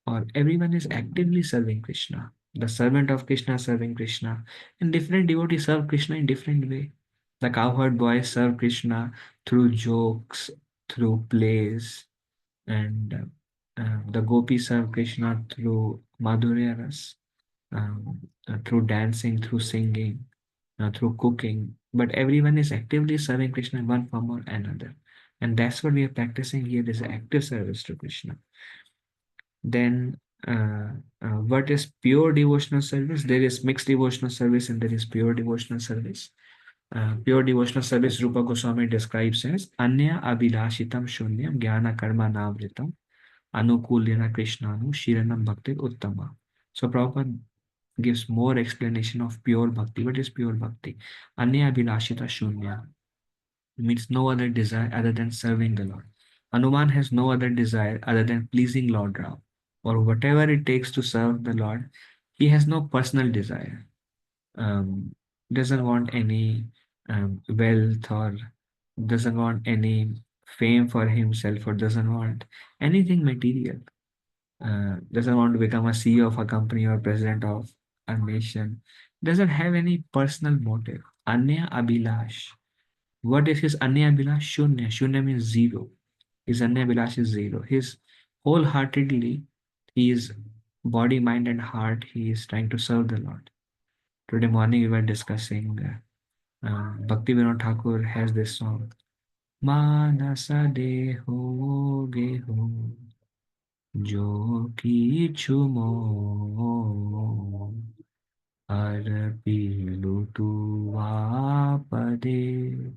or everyone is actively serving Krishna. The servant of Krishna serving Krishna. And different devotees serve Krishna in different way. The cowherd boys serve Krishna through jokes, through plays, and the gopis serve Krishna through Madhurya Ras. through dancing, through singing, through cooking, but everyone is actively serving Krishna in one form or another. And that's what we are practicing here, is active service to Krishna. Then what is pure devotional service? There is mixed devotional service and there is pure devotional service. Pure devotional service, Rupa Goswami describes as Anya Abhilashitam Shunyam Jnana Karma Navritam Anukulina Krishnanu Shiranam Bhakti Uttama. So Prabhupada gives more explanation of pure bhakti. What is pure bhakti? Anya Abhilashita Shunya means no other desire other than serving the Lord. Hanuman has no other desire other than pleasing Lord Ram, or whatever it takes to serve the Lord. He has no personal desire. Doesn't want any wealth, or doesn't want any fame for himself, or doesn't want anything material. Doesn't want to become a CEO of a company or president of a nation. Doesn't have any personal motive. Anya Abhilash. What is his Anya Abhilash? Shunya. Shunya means zero. His Anya Abhilash is zero. His wholeheartedly, he is body, mind, and heart. He is trying to serve the Lord. Today morning we were discussing Bhakti Vinod Thakur has this song. Manasa deho geho jo kichu mo arpilu tu vapade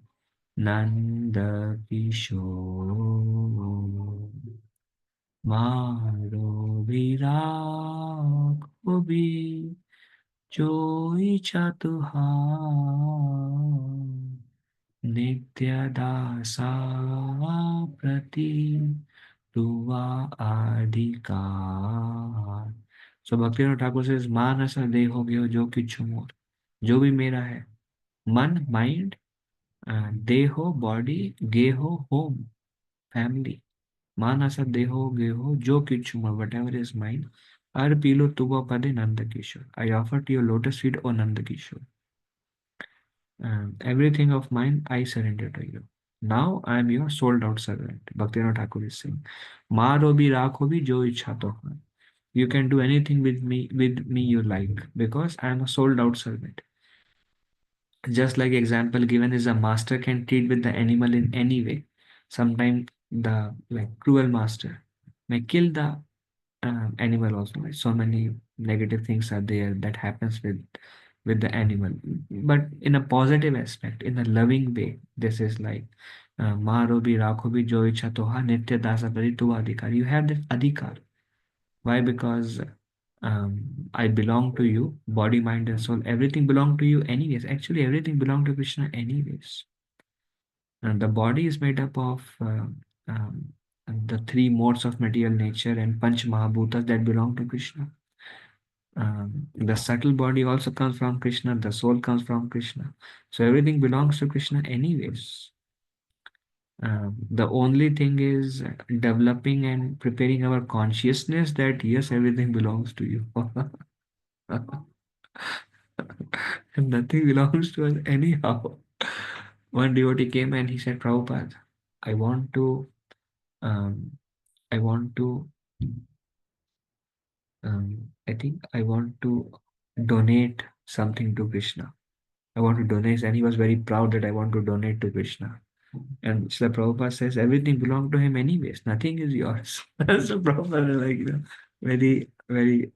Nanda Kishore Maro Virakobi Joy Chatuha Nitya Dasa Prati Tuva Adhikar. So Bhaktivinoda Thakur says, Manasa Deho Gyo Jo Kichu More. जो भी मेरा है, मन, mind, देहो body, geho home, family, manasa deho geho jo kichuma, whatever is mine, arpilo tuva pade Nanda Kishore. I offer to your lotus feet, O Nanda Kishore. Everything of mine I surrender to you. Now I am your sold out servant. Bhaktivinoda Thakur is saying, Maro bhi rakho bhi jo ichha to hai. You can do anything with me you like, because I am a sold out servant. Just like example given is, a master can treat with the animal in any way. Sometimes the cruel master may kill the animal also. So many negative things are there that happens with the animal, but in a positive aspect, in a loving way. This is like Maro bhi rakho bhi jo ichha toha nitya dasa pari tu adhikar. You have that adhikar. Why? Because I belong to you, body, mind, and soul. Everything belong to you anyways. Actually, everything belong to Krishna anyways. And the body is made up of um, the three modes of material nature and Panch Mahabhutas that belong to Krishna. The subtle body also comes from Krishna. The soul comes from Krishna. So everything belongs to Krishna anyways. The only thing is developing and preparing our consciousness that yes, everything belongs to you. And nothing belongs to us anyhow. One devotee came and he said, Prabhupada, I want to, um, I want to, I think I want to donate something to Krishna. I want to donate, and he was very proud that I want to donate to Krishna. And Srila Prabhupada says everything belongs to him anyways. Nothing is yours. So Prabhupada is very, very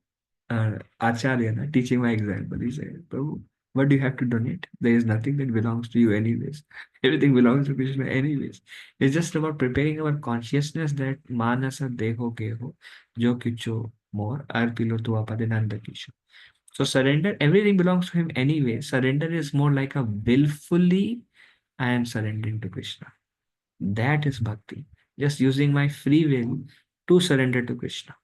Acharya teaching my example. He said, Prabhu, what do you have to donate? There is nothing that belongs to you anyways. Everything belongs to Krishna anyways. It's just about preparing our consciousness that manasa deho geho jo kicho more arpilo tuapade nanda kisho. So surrender, everything belongs to him anyway. Surrender is more like a willfully I am surrendering to Krishna. That is bhakti. Just using my free will to surrender to Krishna.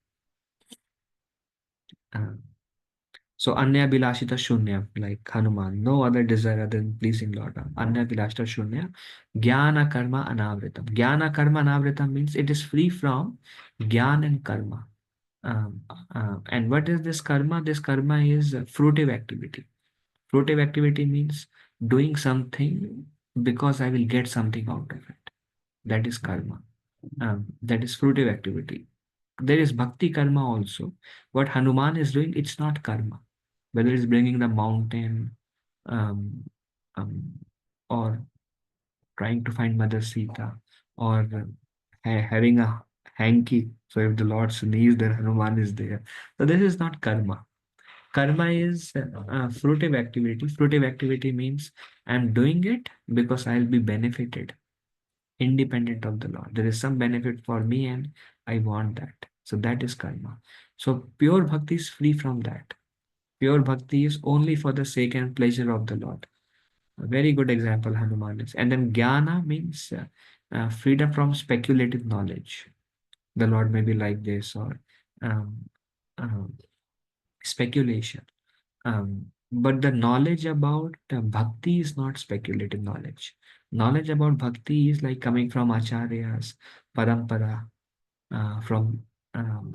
So Anya Bilashita Shunya, like Hanuman, no other desire other than pleasing Lord. Anya Bilashita Shunya, Jnana Karma Anavritam. Jnana Karma Anavritam means it is free from Jnana and Karma. And what is this karma? This karma is fruitive activity. Fruitive activity means doing something because I will get something out of it. That is karma. That is fruitive activity. There is bhakti karma also. What Hanuman is doing, it's not karma. whether it's bringing the mountain, um, um, or trying to find Mother Sita, or having a hanky. So if the Lord sneezes, then Hanuman is there. So this is not karma. Karma is fruitive activity. Fruitive activity means I'm doing it because I'll be benefited independent of the Lord. There is some benefit for me and I want that. So that is karma. So pure bhakti is free from that. Pure bhakti is only for the sake and pleasure of the Lord. A very good example Hanuman is. And then jnana means freedom from speculative knowledge. The Lord may be like this, or um, um, speculation. But the knowledge about bhakti is not speculative knowledge. Knowledge about bhakti is like coming from acharyas, parampara, from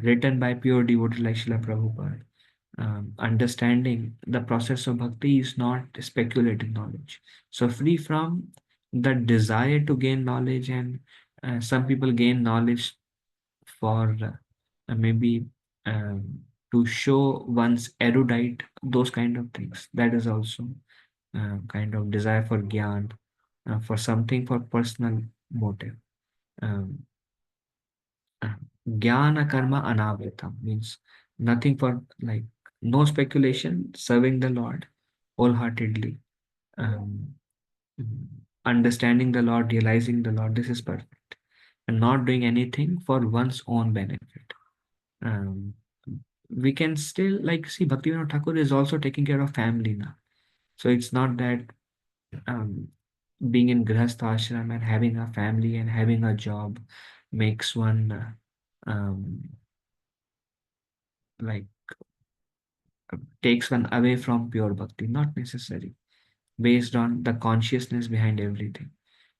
written by pure devotees like Srila Prabhupada. Understanding the process of bhakti is not speculative knowledge. So free from the desire to gain knowledge, and some people gain knowledge for maybe um, to show one's erudite, those kind of things. That is also kind of desire for gyan, for something for personal motive. Um, Jnana karma anavritam means nothing for, like, no speculation, serving the Lord wholeheartedly, um, understanding the Lord, realizing the Lord. This is perfect, and not doing anything for one's own benefit. Um, we can still, like, see, Bhaktivinoda Thakur is also taking care of family now. So it's not that um, being in Grihastha ashram and having a family and having a job makes one like takes one away from pure bhakti. Not necessary, based on the consciousness behind everything.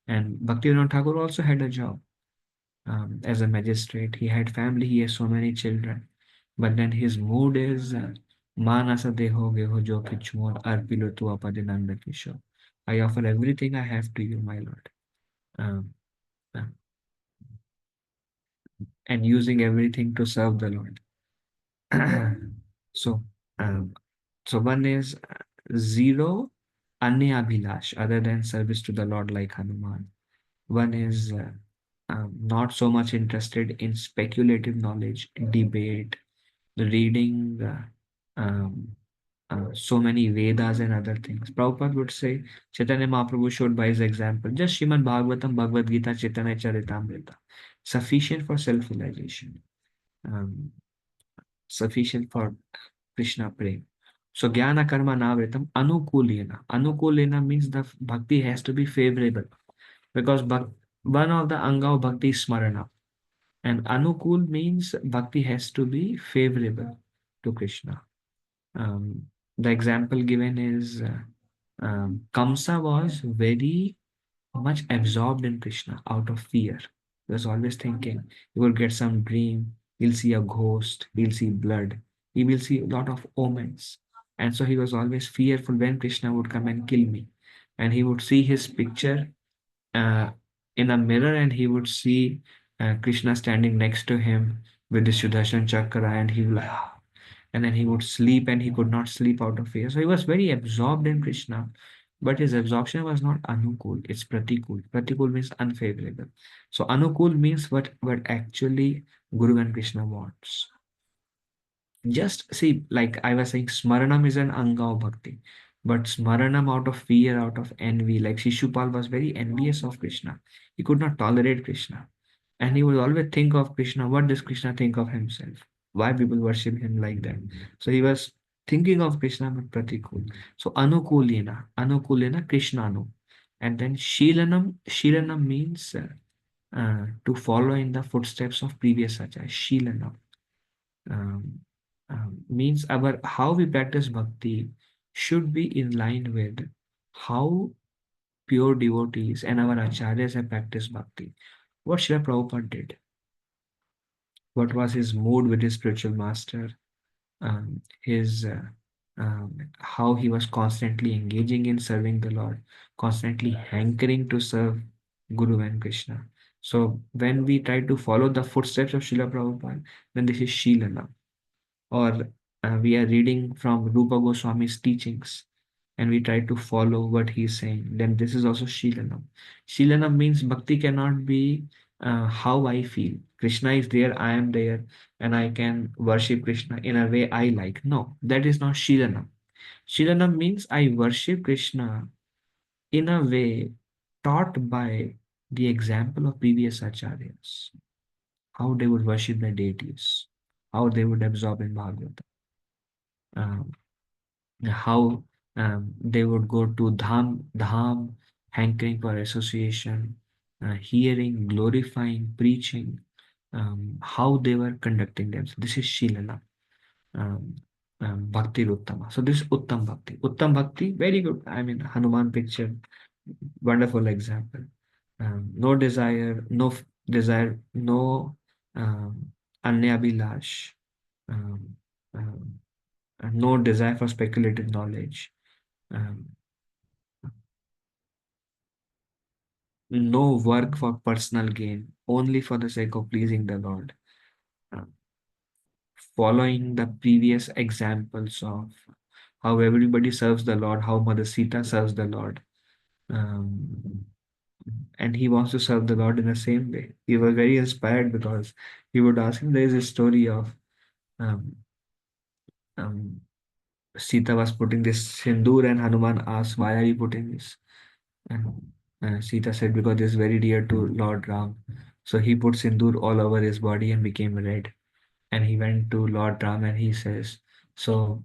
And Bhaktivinoda Thakur also had a job as a magistrate. He had family, he has so many children. But then his mood is Manasa deho geho jo kichmor arpilo tu apadinanda kisho. I offer everything I have to you, my Lord. Um, uh, and using everything to serve the Lord. so, um, so one is zero anya abhilash, other than service to the Lord, like Hanuman. One is not so much interested in speculative knowledge, debate, reading so many Vedas and other things. Prabhupada would say, Chaitanya Mahaprabhu showed by his example, just Srimad Bhagavatam, Bhagavad Gita, Chaitanya Charitamrita, sufficient for self-realization, um, sufficient for Krishna prem. So Jnana Karma Navritam Anukulena. Anukulena means the bhakti has to be favorable, because one of the anga of bhakti is smarana. And Anukul means bhakti has to be favorable to Krishna. The example given is Kamsa was very much absorbed in Krishna out of fear. He was always thinking he will get some dream, he'll see a ghost, he'll see blood, he will see a lot of omens. And so he was always fearful when Krishna would come and kill me. And he would see his picture uh, in a mirror, and he would see Krishna standing next to him with the Sudarshan Chakra, and he would like, "Ah." And then he would sleep, and he could not sleep out of fear. So he was very absorbed in Krishna, but his absorption was not anukul, it's pratikul. Pratikul means unfavorable. So anukul means what actually Guru and Krishna wants. Just see, like I was saying, smaranam is an anga of bhakti, but smaranam out of fear, out of envy, like Shishupal was very envious of Krishna. He could not tolerate Krishna, and he would always think of Krishna. What does Krishna think of himself? Why people worship him like that? So he was thinking of Krishna but pratikul. So anukulena Krishnanu. And then shilanam means to follow in the footsteps of previous acharyas. Shilanam um, means our how we practice bhakti should be in line with how pure devotees and our acharyas have practiced bhakti. What Srila Prabhupada did, what was his mood with his spiritual master, his how he was constantly engaging in serving the Lord, constantly hankering to serve Guru and Krishna. So when we try to follow the footsteps of Srila Prabhupada, then this is Shilana. Or we are reading from Rupa Goswami's teachings and we try to follow what he's saying, then this is also Shilanam. Shilanam means bhakti cannot be how I feel. Krishna is there, I am there, and I can worship Krishna in a way I like. No, that is not Shilanam. Shilanam means I worship Krishna in a way taught by the example of previous acharyas, how they would worship the deities, how they would absorb in Bhagavata, um, how they would go to dham, hankering for association, hearing, glorifying, preaching, how they were conducting themselves. This is Shilana. um, Bhakti Uttama. So this is Uttam Bhakti. Uttam Bhakti, very good. I mean, Hanuman picture, wonderful example. No desire, desire, no Anya Abhilash, um, um, no desire for speculative knowledge, um, no work for personal gain, only for the sake of pleasing the Lord. Uh, Following the previous examples of how everybody serves the Lord, how Mother Sita serves the Lord. Um, and he wants to serve the Lord in the same way. He was very inspired because he would ask him. There is a story of um, um, Sita was putting this sindoor, and Hanuman asked, "Why are you putting this?" And Sita said, "Because this is very dear to Lord Ram." So he put sindoor all over his body and became red. And he went to Lord Ram and he says, "So,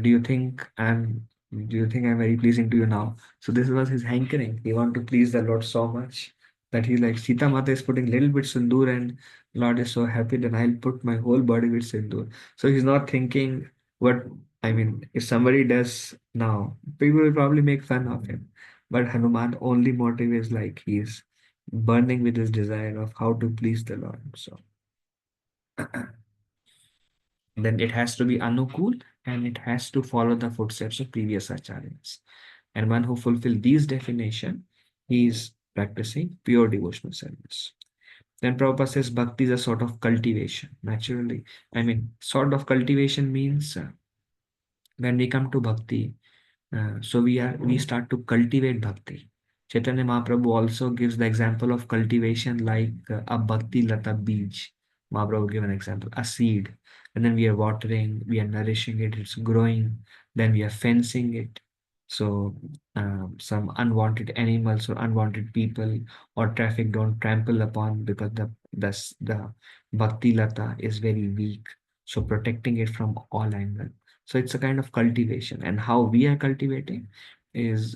do you think I'm very pleasing to you now?" So this was his hankering. He wanted to please the Lord so much that he's like, Sita Mata is putting little bit sindoor and Lord is so happy, then I'll put my whole body with sindoor. So he's not thinking what, I mean, if somebody does now, people will probably make fun of him. But Hanuman only motive is like he's burning with his desire of how to please the Lord. So then it has to be anukul and it has to follow the footsteps of previous acharyas. And one who fulfill these definition, he is practicing pure devotional service. Then Prabhupada says bhakti is a sort of cultivation. Naturally, I mean, sort of cultivation means when we come to bhakti, so we start to cultivate bhakti. Chaitanya Mahaprabhu also gives the example of cultivation like a bhakti lata bij. Mahaprabhu gave an example, a seed. And then we are watering, we are nourishing it, it's growing, then we are fencing it. So some unwanted animals or unwanted people or traffic don't trample upon because the bhakti lata is very weak. So protecting it from all angles. So it's a kind of cultivation. And how we are cultivating is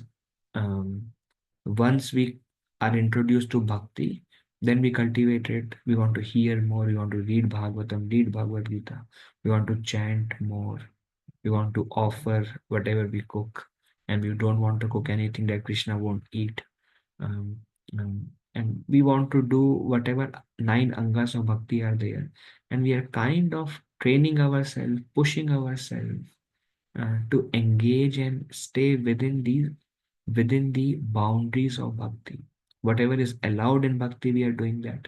once we are introduced to bhakti, then we cultivate it. We want to hear more. We want to read Bhagavatam, read Bhagavad Gita. We want to chant more. We want to offer whatever we cook. And we don't want to cook anything that Krishna won't eat. Um, and we want to do whatever 9 angas of bhakti are there. And we are kind of training ourselves, pushing ourselves to engage and stay within the boundaries of bhakti. Whatever is allowed in bhakti, we are doing that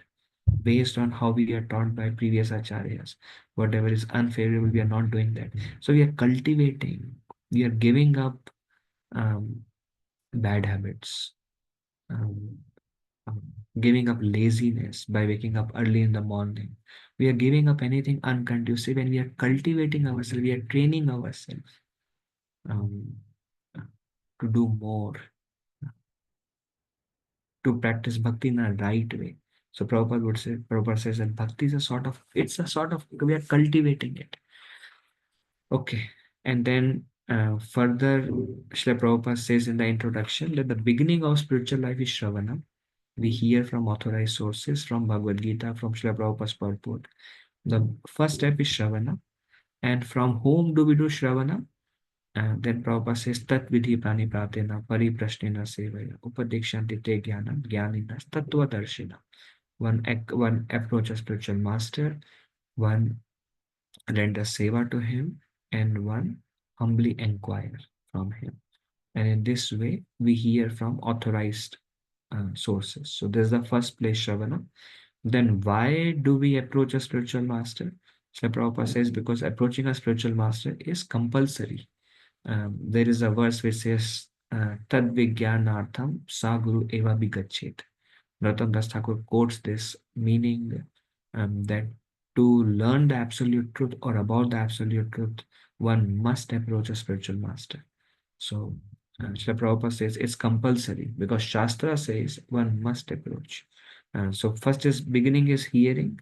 based on how we are taught by previous acharyas. Whatever is unfavorable, we are not doing that. So we are cultivating, we are giving up bad habits, um, um, giving up laziness by waking up early in the morning. We are giving up anything unconducive and we are cultivating ourselves, we are training ourselves um, to do more, to practice bhakti in a right way. So Prabhupada says that bhakti is it's a sort of, we are cultivating it. Okay. And then further, Srila Prabhupada says in the introduction that the beginning of spiritual life is Shravana. We hear from authorized sources, from Bhagavad Gita, from Srila Prabhupada's purport. The first step is Shravana. And from whom do we do Shravana? Then Prabhupada says, Tat vidhi prani pratena pariprashnena sevaya upadekshanti te jnanam jnaninas tattva darshina. One approach a spiritual master, one renders seva to him, and one humbly inquire from him. And in this way, we hear from authorized sources. So this is the first place, Shravana. Then why do we approach a spiritual master? Srila Prabhupada says, because approaching a spiritual master is compulsory. There is a verse which says, Tad Vijnanartham Sa Guru Eva Bigachet. Narottam Das Thakur quotes this, meaning that to learn the absolute truth or about the absolute truth, one must approach a spiritual master. So, Srila Prabhupada says it's compulsory because Shastra says one must approach. So, first is beginning is hearing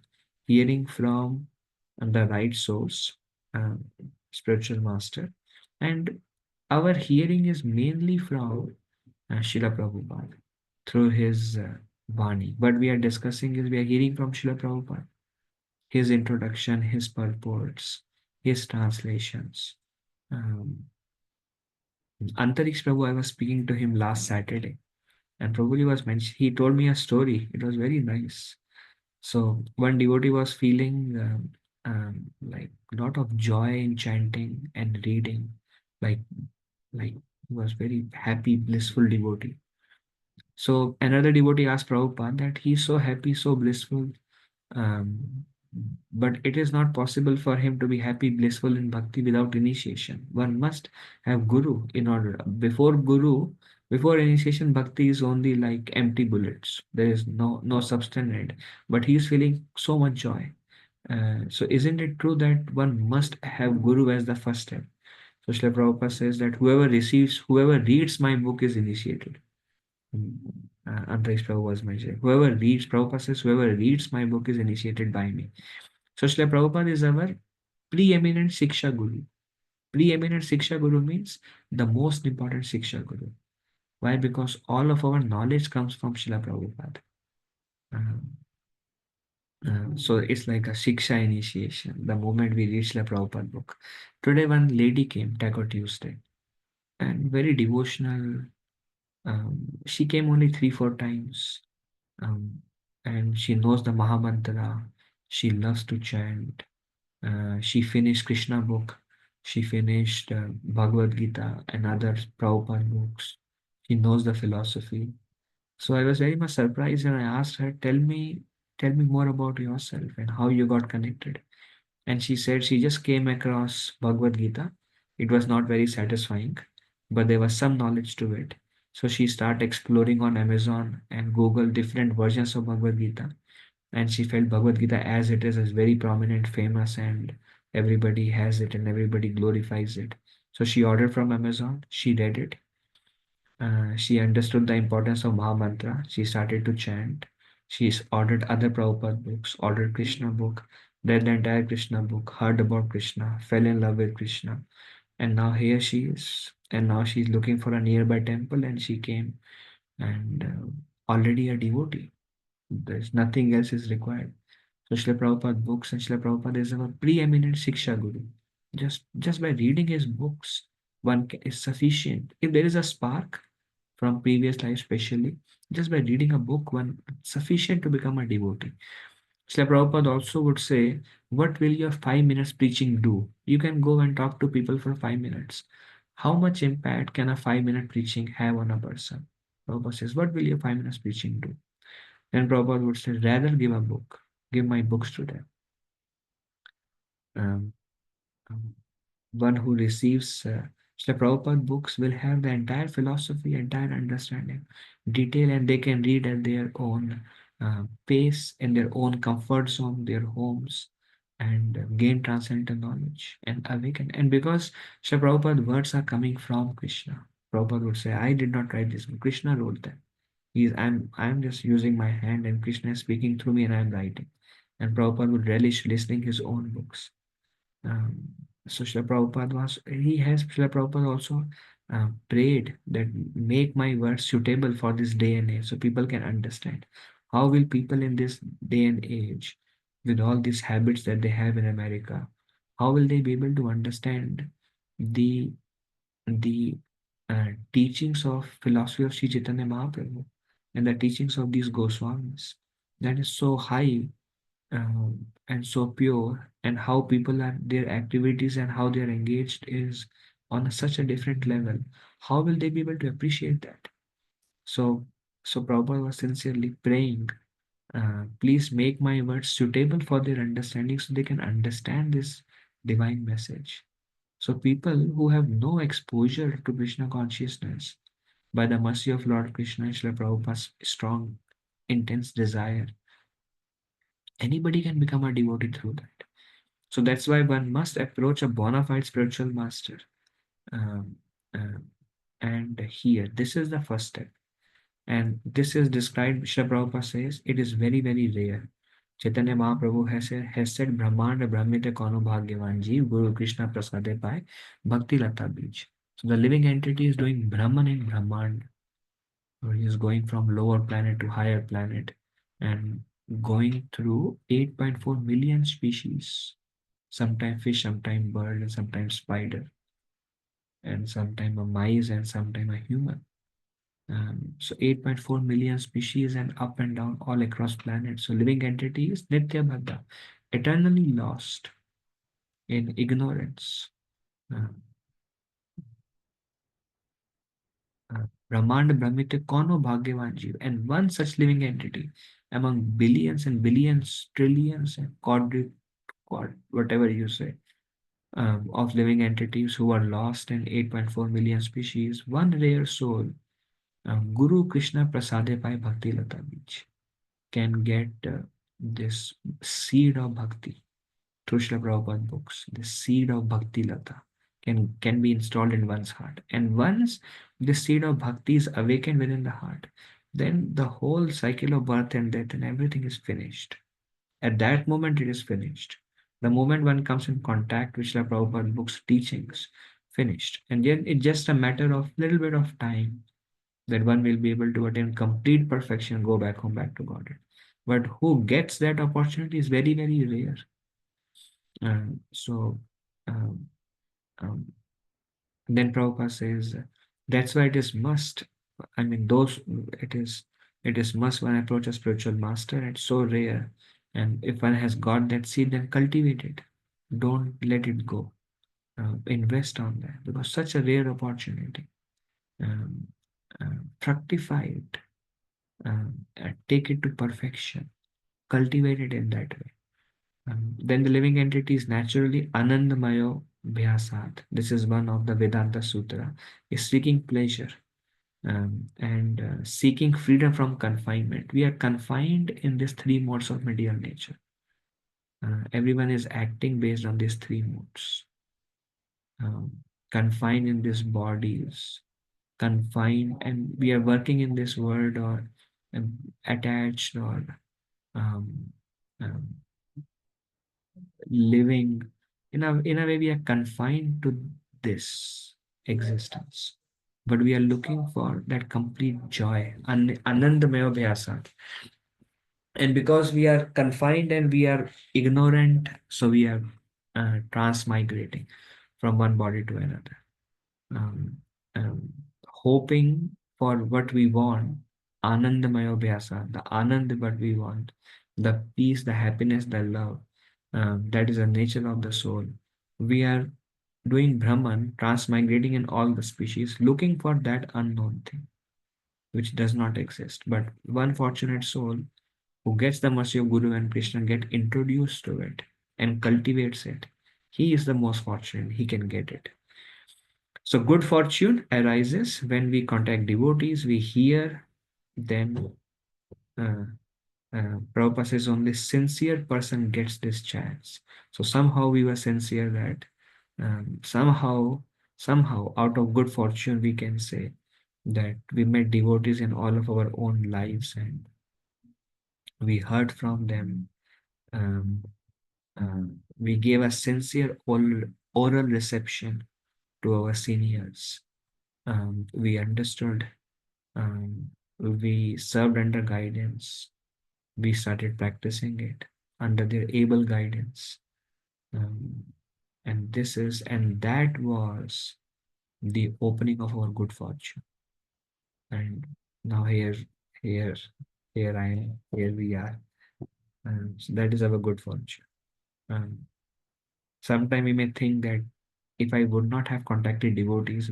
from the right source, uh, spiritual master, and our hearing is mainly from Srila Prabhupada through his Vani. What we are discussing is we are hearing from Srila Prabhupada, his introduction, his purports, his translations. Antariksh Prabhu, I was speaking to him last Saturday, and Prabhuji was mentioned. He told me a story. It was very nice. So one devotee was feeling like a lot of joy in chanting and reading, like he was very happy, blissful devotee. So another devotee asked Prabhupada that he's so happy, so blissful, um, but it is not possible for him to be happy, blissful in bhakti without initiation. One must have guru in order. Before initiation, bhakti is only like empty bullets. There is no substance in it. But he is feeling so much joy. So isn't it true that one must have guru as the first step? So Srila Prabhupada says that whoever reads my book is initiated. Antariksha Prabhu was mentioned. Prabhupada says, whoever reads my book is initiated by me. So Srila Prabhupada is our preeminent Siksha Guru. Preeminent Siksha Guru means the most important Siksha Guru. Why? Because all of our knowledge comes from Srila Prabhupada. So it's like a Siksha initiation, the moment we reach the Prabhupada book. Today one lady came, Taco Tuesday, and very devotional. She came only 3-4 times. And she knows the Mahamantra. She loves to chant. She finished Krishna book. She finished Bhagavad Gita and other Prabhupada books. She knows the philosophy. So I was very much surprised and I asked her, tell me more about yourself and how you got connected. And she said she just came across Bhagavad Gita. It was not very satisfying, but there was some knowledge to it. So she started exploring on Amazon and Google different versions of Bhagavad Gita. And she felt Bhagavad Gita as it is very prominent, famous, and everybody has it and everybody glorifies it. So she ordered from Amazon. She read it. She understood the importance of Mahamantra. She started to chant. She's ordered other Prabhupada books, ordered Krishna book, read the entire Krishna book, heard about Krishna, fell in love with Krishna. And now here she is. And now she's looking for a nearby temple and she came and already a devotee. There's nothing else is required. So Srila Prabhupada books and Srila Prabhupada is our preeminent Siksha Guru. Just by reading his books, is sufficient. If there is a spark from previous life, especially, just by reading a book, one sufficient to become a devotee. Srila Prabhupada also would say, what will your 5 minutes preaching do? You can go and talk to people for 5 minutes. How much impact can a 5 minute preaching have on a person? Prabhupada says, what will your 5 minutes preaching do? Then Prabhupada would say, rather give a book, give my books to them. Um, um, one who receives Srila Prabhupada books will have the entire philosophy, entire understanding, detail, and they can read at their own pace, in their own comfort zone, their homes, and gain transcendental knowledge and awaken. And because Srila Prabhupada words are coming from Krishna, Prabhupada would say, I did not write this book, Krishna wrote them. I'm just using my hand and Krishna is speaking through me and I'm writing. And Prabhupada would relish listening his own books. So Srila Prabhupada also prayed that make my words suitable for this day and age so people can understand. How will people in this day and age, with all these habits that they have in America, how will they be able to understand the the teachings of philosophy of Sri Chaitanya Mahaprabhu and the teachings of these Goswamis that is so high and so pure, and how people are their activities and how they are engaged is on such a different level. How will they be able to appreciate that? So Prabhupada was sincerely praying Please make my words suitable for their understanding so they can understand this divine message. So people who have no exposure to Krishna consciousness, by the mercy of Lord Krishna and Srila Prabhupada's strong, intense desire, anybody can become a devotee through that. So that's why one must approach a bona fide spiritual master. Um, um, and here, this is the first step. And this is described, Srila Prabhupada says, it is very, very rare. Chaitanya Mahaprabhu has said, Brahmanda Brahmite Kono Bhagyavan Jeev, Guru Krishna Prasade Pai, Bhakti Lata Bij. So the living entity is doing Brahman in Brahmand, or he is going from lower planet to higher planet and going through 8.4 million species. Sometimes fish, sometimes bird, and sometimes spider, and sometimes a mice, and sometimes a human. So 8.4 million species and up and down all across planet. So living entities, Nitya Bhadda, eternally lost in ignorance. Brahmand Brahmite Kono Bhagyavan Jeev. And one such living entity among billions and billions, trillions and whatever you say, of living entities who are lost in 8.4 million species, one rare soul, Guru Krishna Prasade Pai Bhakti Lata Bij, can get this seed of bhakti through Srila Prabhupada books. The seed of Bhakti Lata can be installed in one's heart. And once the seed of bhakti is awakened within the heart, then the whole cycle of birth and death and everything is finished. At that moment, it is finished. The moment one comes in contact with Srila Prabhupada books, teachings, finished. And then it's just a matter of little bit of time that one will be able to attain complete perfection, go back home, back to Godhead. But who gets that opportunity is very, very rare. So then Prabhupada says, that's why it is must. I mean, it is must when I approach a spiritual master. It's so rare. And if one has got that seed, then cultivate it. Don't let it go. Invest on that because such a rare opportunity. Fructify it. Take it to perfection. Cultivate it in that way. Then the living entity is naturally Anandamayo Bhyasat. This is one of the Vedanta Sutra. Is seeking pleasure and seeking freedom from confinement. We are confined in these three modes of material nature. Everyone is acting based on these three modes. Confined in these bodies, confined, and we are working in this world or attached or um, um, living in a way we are confined to this existence, but we are looking for that complete joy, anandamaya vyasa. And because we are confined and we are ignorant, so we are transmigrating from one body to another, um, um, hoping for what we want, anandamaya vyasa, the anand what we want, the peace, the happiness, the love. That is the nature of the soul. We are doing Brahman, transmigrating in all the species, looking for that unknown thing, which does not exist. But one fortunate soul who gets the mercy of Guru and Krishna, get introduced to it and cultivates it, he is the most fortunate, he can get it. So good fortune arises when we contact devotees, we hear them. Prabhupada says only sincere person gets this chance. So somehow we were sincere that somehow out of good fortune we can say that we met devotees in all of our own lives and we heard from them. We gave a sincere oral reception to our seniors. We understood. We served under guidance. We started practicing it under their able guidance. And that was the opening of our good fortune. And now here I am, here we are. So that is our good fortune. Sometime we may think that if I would not have contacted devotees,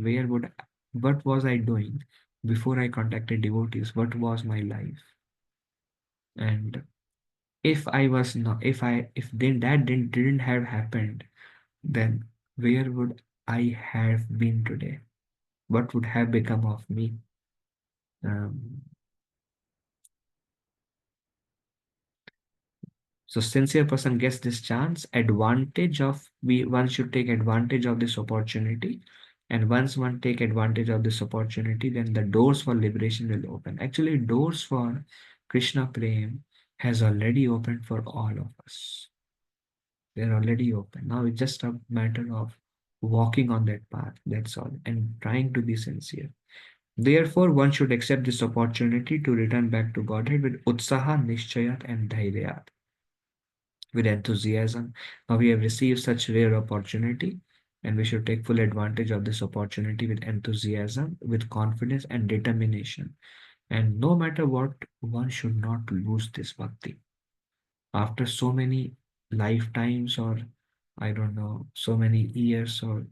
what was I doing before I contacted devotees? What was my life? And if I was not, if then that didn't have happened, then where would I have been today? What would have become of me? So sincere person gets this chance, one should take advantage of this opportunity. And once one take advantage of this opportunity, then the doors for liberation will open. Actually, doors for Krishna Prem has already opened for all of us. They're already open. Now it's just a matter of walking on that path. That's all. And trying to be sincere. Therefore, one should accept this opportunity to return back to Godhead with Utsaha, Nishchayat, and Dhairyat. With enthusiasm. Now we have received such rare opportunity, and we should take full advantage of this opportunity with enthusiasm, with confidence and determination. And no matter what, one should not lose this bhakti. After so many lifetimes, or I don't know, so many years, or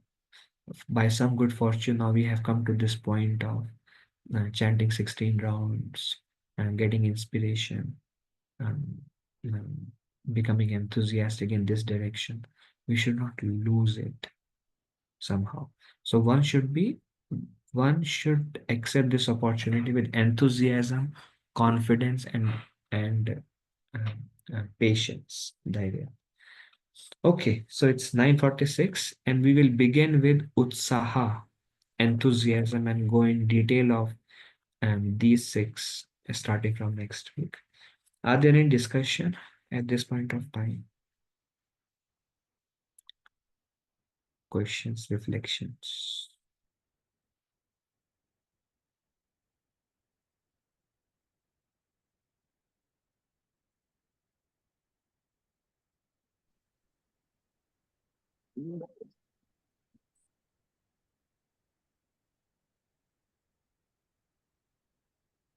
by some good fortune, now we have come to this point of chanting 16 rounds and getting inspiration. Um, becoming enthusiastic in this direction. We should not lose it somehow. So one should accept this opportunity with enthusiasm, confidence, and patience. The idea. Okay, so it's 9:46, and we will begin with utsaha, enthusiasm, and go in detail of these 6 starting from next week. Are there any discussion at this point of time? Questions, reflections?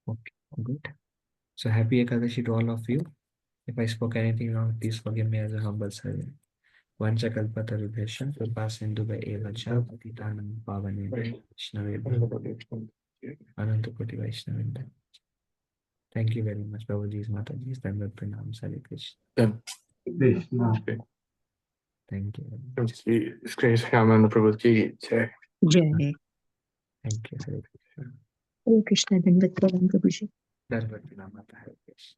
Okay, good. So happy Ekadashi to all of you. If I spoke anything wrong, please forgive me as a humble servant. Vanchakalpatarubhyascha Kripasindhubhya eva cha Patitanam Pavanebhyo Vaishnavebhyo Anantakoti Vaishnavinda. Thank you very much, Prabhuji's Mataji's Dandavat Pranam. Hare Krishna. Thank you very much. Shri Shyamanda Prabhu ki jai. Jai. Thank you. Hare Krishna. Hare Krishna, Dandavat Pranam, Prabhuji. Dandavat Pranam. Hare Krishna.